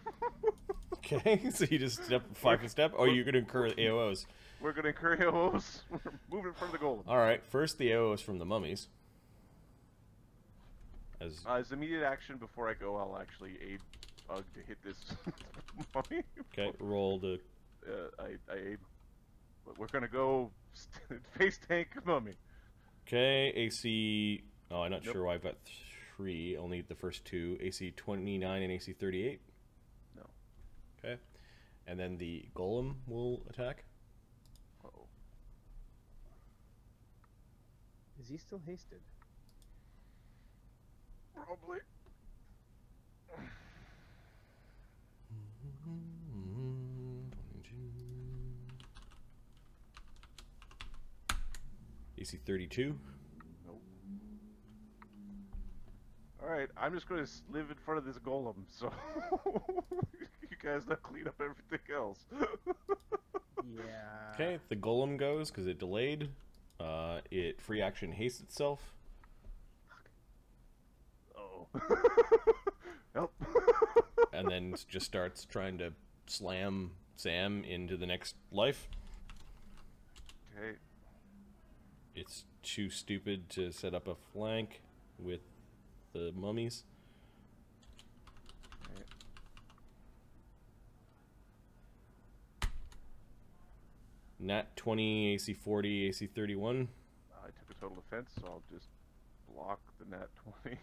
Okay, so you just step 5 step, or you're going to incur AOs. We're going to incur AOs. We're moving in front of the golem. All right, first the AOs from the mummies. As immediate action before I go, I'll actually aid Ugg to hit this mummy. Okay, roll the. I aid. But we're gonna go face tank mummy. Okay, AC. Oh, I'm not Nope. sure why I've got 3. Only the first 2. AC 29 and AC 38. No. Okay, and then the golem will attack. Uh-oh. Is he still hasted? Probably. AC 32. Nope. Alright, I'm just going to live in front of this golem, so you guys now clean up everything else. Yeah. Okay, the golem goes because it delayed. It free action hastes itself. Oh. Help. And then just starts trying to slam Sam into the next life. Okay. It's too stupid to set up a flank with the mummies. Alright. Nat 20, AC 40, AC 31. I took a total defense, so I'll just block the nat 20.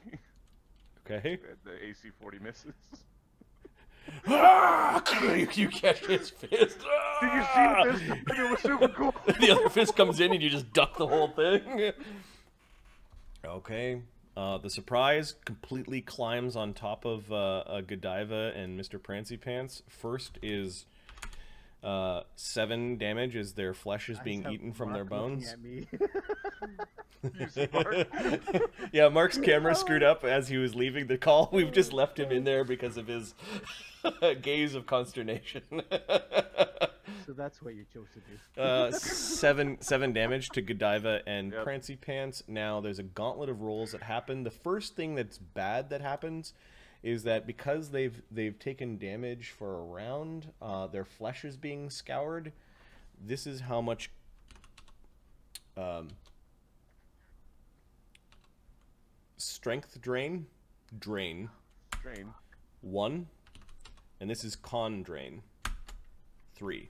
Okay. The AC 40 misses. You catch his fist. Did you see this? It was super cool. The other fist comes in and you just duck the whole thing. Okay. The surprise completely climbs on top of Godiva and Mr. Prancy Pants. First is 7 damage as their flesh is being eaten from their bones. At me. You see Mark? Yeah, Mark's camera screwed up as he was leaving the call. We've just left him in there because of his gaze of consternation. So that's what you chose to do. 7 damage to Godiva and Yep. Prancy Pants. Now there's a gauntlet of rolls that happen. The first thing that's bad that happens is that because they've taken damage for a round, their flesh is being scoured. This is how much Strength drain. Drain. 1. And this is con drain. 3.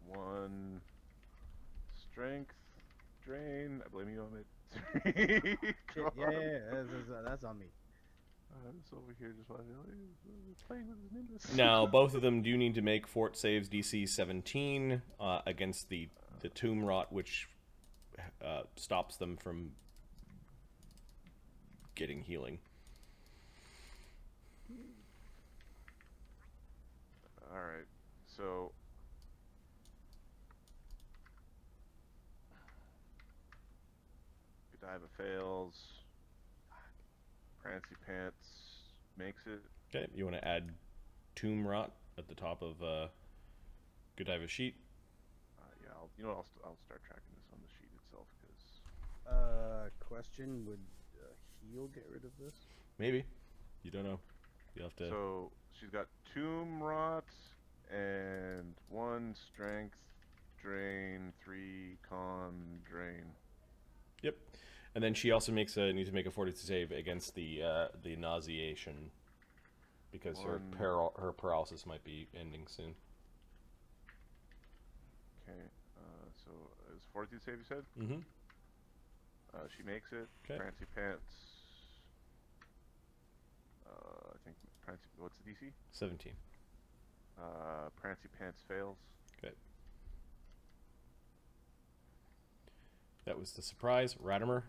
1 strength drain. I blame you on it. That's on me. It's over here just while playing with his nimbus. Now, both of them do need to make fort saves DC 17 against the tomb rot, which stops them from getting healing. Alright, so... Godiva fails. Prancy Pants makes it. Okay, you want to add tomb rot at the top of Godiva's sheet? Yeah, I'll start tracking this on the sheet itself, because... Question, would heal get rid of this? Maybe. You don't know. You'll have to... So, she's got Tomb Rot, and 1 Strength Drain, 3 Con Drain. Yep. And then she also needs to make a fortitude save against the nauseation, because her paralysis might be ending soon. Okay, so is fortitude save, you said? Mm-hmm. She makes it. Okay. Prancy Pants. I think Prancy. What's the DC? 17. Prancy Pants fails. Okay. That was the surprise. Ratimer.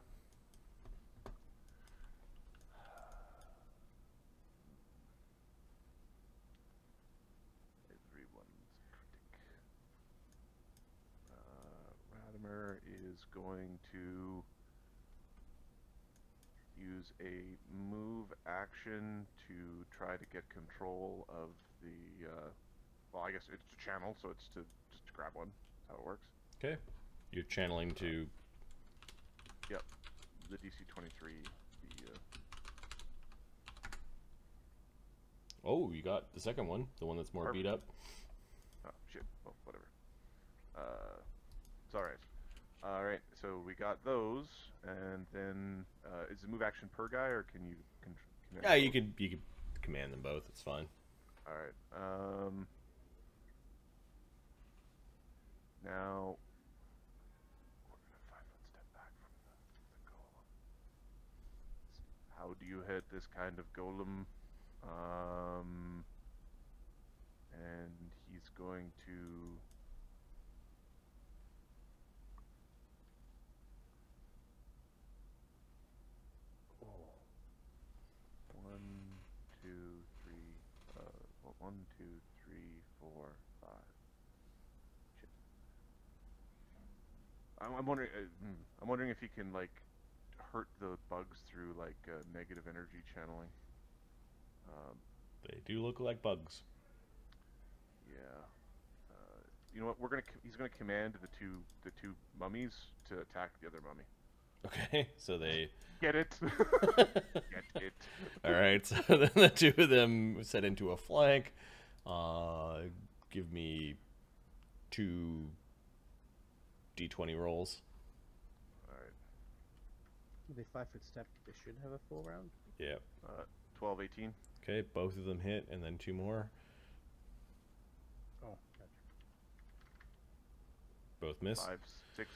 Everyone's critic. Ratimer is going to use a move action to try to get control of the, well, I guess it's a channel, so it's just to grab one. That's how it works. Okay. You're channeling to... Yep. The DC 23. Oh, you got the second one. The one that's more Perfect. beat up. Oh, shit. Well, whatever. It's alright. Alright, so we got those, and then, is the move action per guy, or can you... Yeah, you could command them both. It's fine. Alright, now... We're gonna 5-foot step back from the golem. How do you hit this kind of golem? And he's going to... One, two, three, four, five. Shit. I'm wondering. I'm wondering if you can like hurt the bugs through like negative energy channeling. They do look like bugs. Yeah. You know what? He's gonna command the two mummies to attack the other mummy. Okay, so they... Get it? Get it. Alright, so then the two of them set into a flank. Give me 2 D20 rolls. Alright. With a 5-foot step, they should have a full round. Yeah. 12, 18. Okay, both of them hit, and then 2 more. Oh, gotcha. Both miss. 5, 6.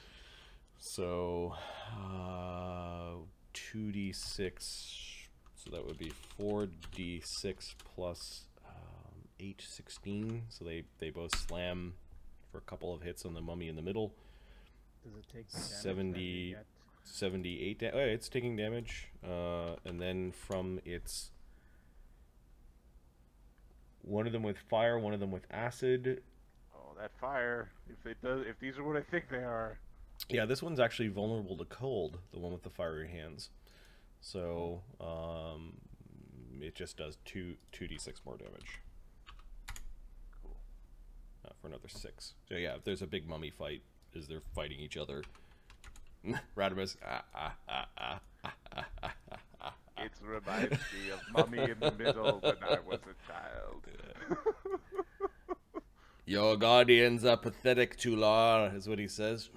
So, 2d6, so that would be 4d6 plus 8, 16. So they both slam for a couple of hits on the mummy in the middle. Does it take the damage? 78 damage. Oh, yeah, it's taking damage. And then from its... One of them with fire, one of them with acid. Oh, that fire. If these are what I think they are. Yeah, this one's actually vulnerable to cold, the one with the fiery hands. So, it just does 2d6 more damage. Cool. For another 6. So yeah, if there's a big mummy fight, as they're fighting each other, Radimus, It reminds me of Mummy in the Middle when I was a child. Your guardians are pathetic, Tular, is what he says.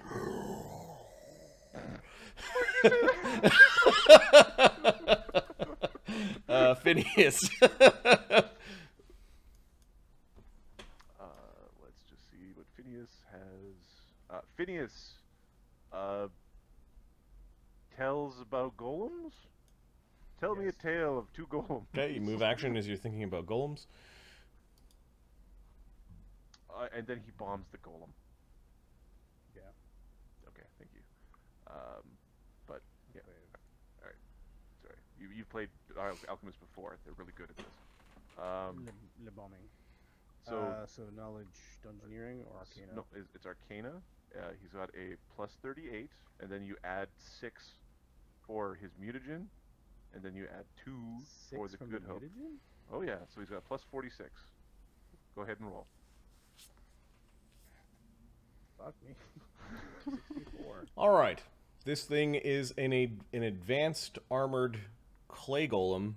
Phineas. Let's just see what Phineas has. Phineas tells about golems? Tell me a tale of two golems. Okay, you move action as you're thinking about golems. And then he bombs the golem. Yeah. Okay, thank you. But, yeah. Alright. Sorry. You've played Alchemist before. They're really good at this. Le bombing. So, So knowledge, dungeoneering, or arcana? No, it's Arcana. He's got a plus 38, and then you add 6 for his mutagen, and then you add 2 for the good hope. Mutagen? Oh yeah, so he's got plus 46. Go ahead and roll. Fuck me. 64. All right. This thing is an advanced armored clay golem.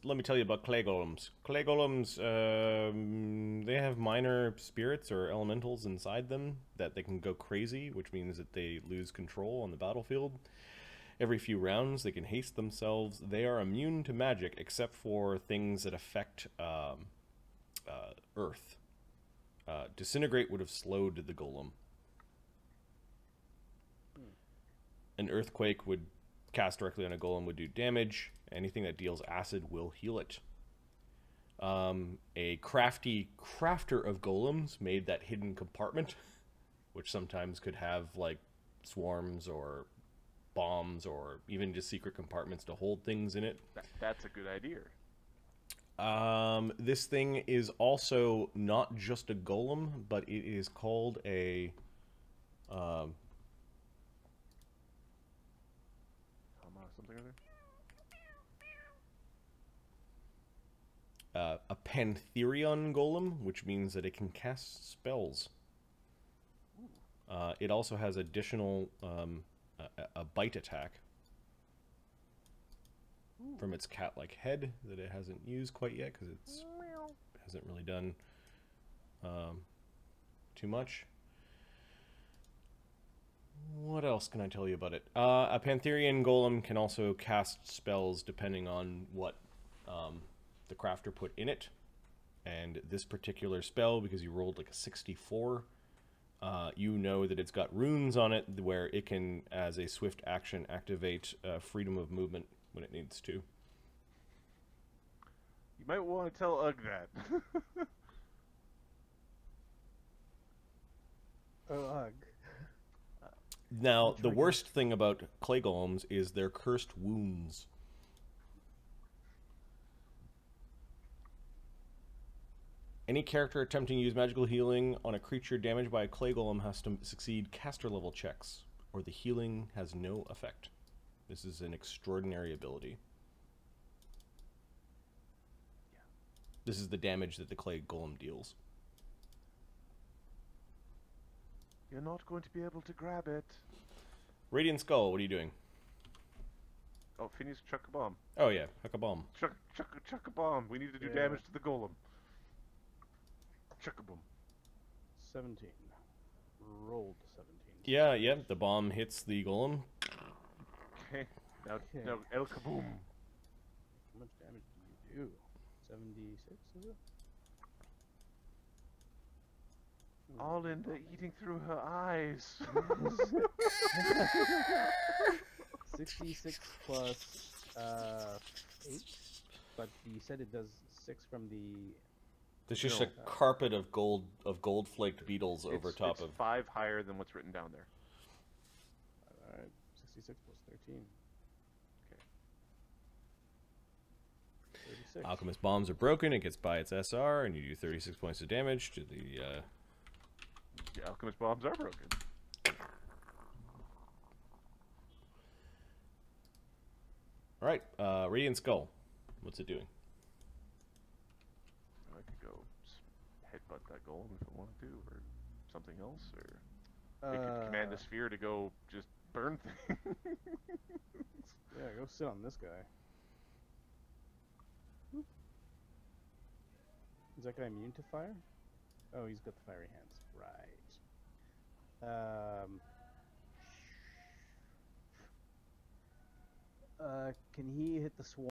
Let me tell you about clay golems. Clay golems, they have minor spirits or elementals inside them that they can go crazy, which means that they lose control on the battlefield. Every few rounds, they can haste themselves. They are immune to magic except for things that affect Earth. Disintegrate would have slowed the golem. An earthquake would cast directly on a golem would do damage. Anything that deals acid will heal it. A crafty crafter of golems made that hidden compartment, which sometimes could have like swarms or bombs or even just secret compartments to hold things in it. That's a good idea. This thing is also not just a golem, but it is called a Something other? A Pantherion golem, which means that it can cast spells. It also has additional a bite attack from its cat-like head that it hasn't used quite yet because it hasn't really done too much. What else can I tell you about it? A Pantherion golem can also cast spells depending on what the crafter put in it. And this particular spell, because you rolled like a 64, you know that it's got runes on it where it can, as a swift action, activate freedom of movement when it needs to. You might want to tell Ugg that. Oh, ugh. Now, the worst thing about clay golems is their cursed wounds. Any character attempting to use magical healing on a creature damaged by a clay golem has to succeed caster level checks, or the healing has no effect. This is an extraordinary ability. This is the damage that the clay golem deals. You're not going to be able to grab it. Radiant Skull, what are you doing? Oh, Phineas, chuck a bomb. Oh yeah, huck a bomb. Chuck a bomb. We need to do damage to the golem. Chuck a boom. 17. Rolled 17. Yeah, the bomb hits the golem. Okay. Now El Kaboom. How much damage do you do? 76, is it? Arlen, they're eating through her eyes. 66 plus 8, but you said it does 6 from the... There's just a carpet of gold flaked beetles over top of. 5 higher than what's written down there. Alright, 66 plus 13. Okay. 36. Alchemist bombs are broken. It gets by its SR, and you do 36 points of damage to the. The alchemist bombs are broken. All right, Radiant Skull. What's it doing? I could go headbutt that golem if I wanted to, or something else, or it could command the sphere to go just burn things. Yeah, go sit on this guy. Is that guy immune to fire? Oh, he's got the fiery hands. Right. Can he hit the swarm?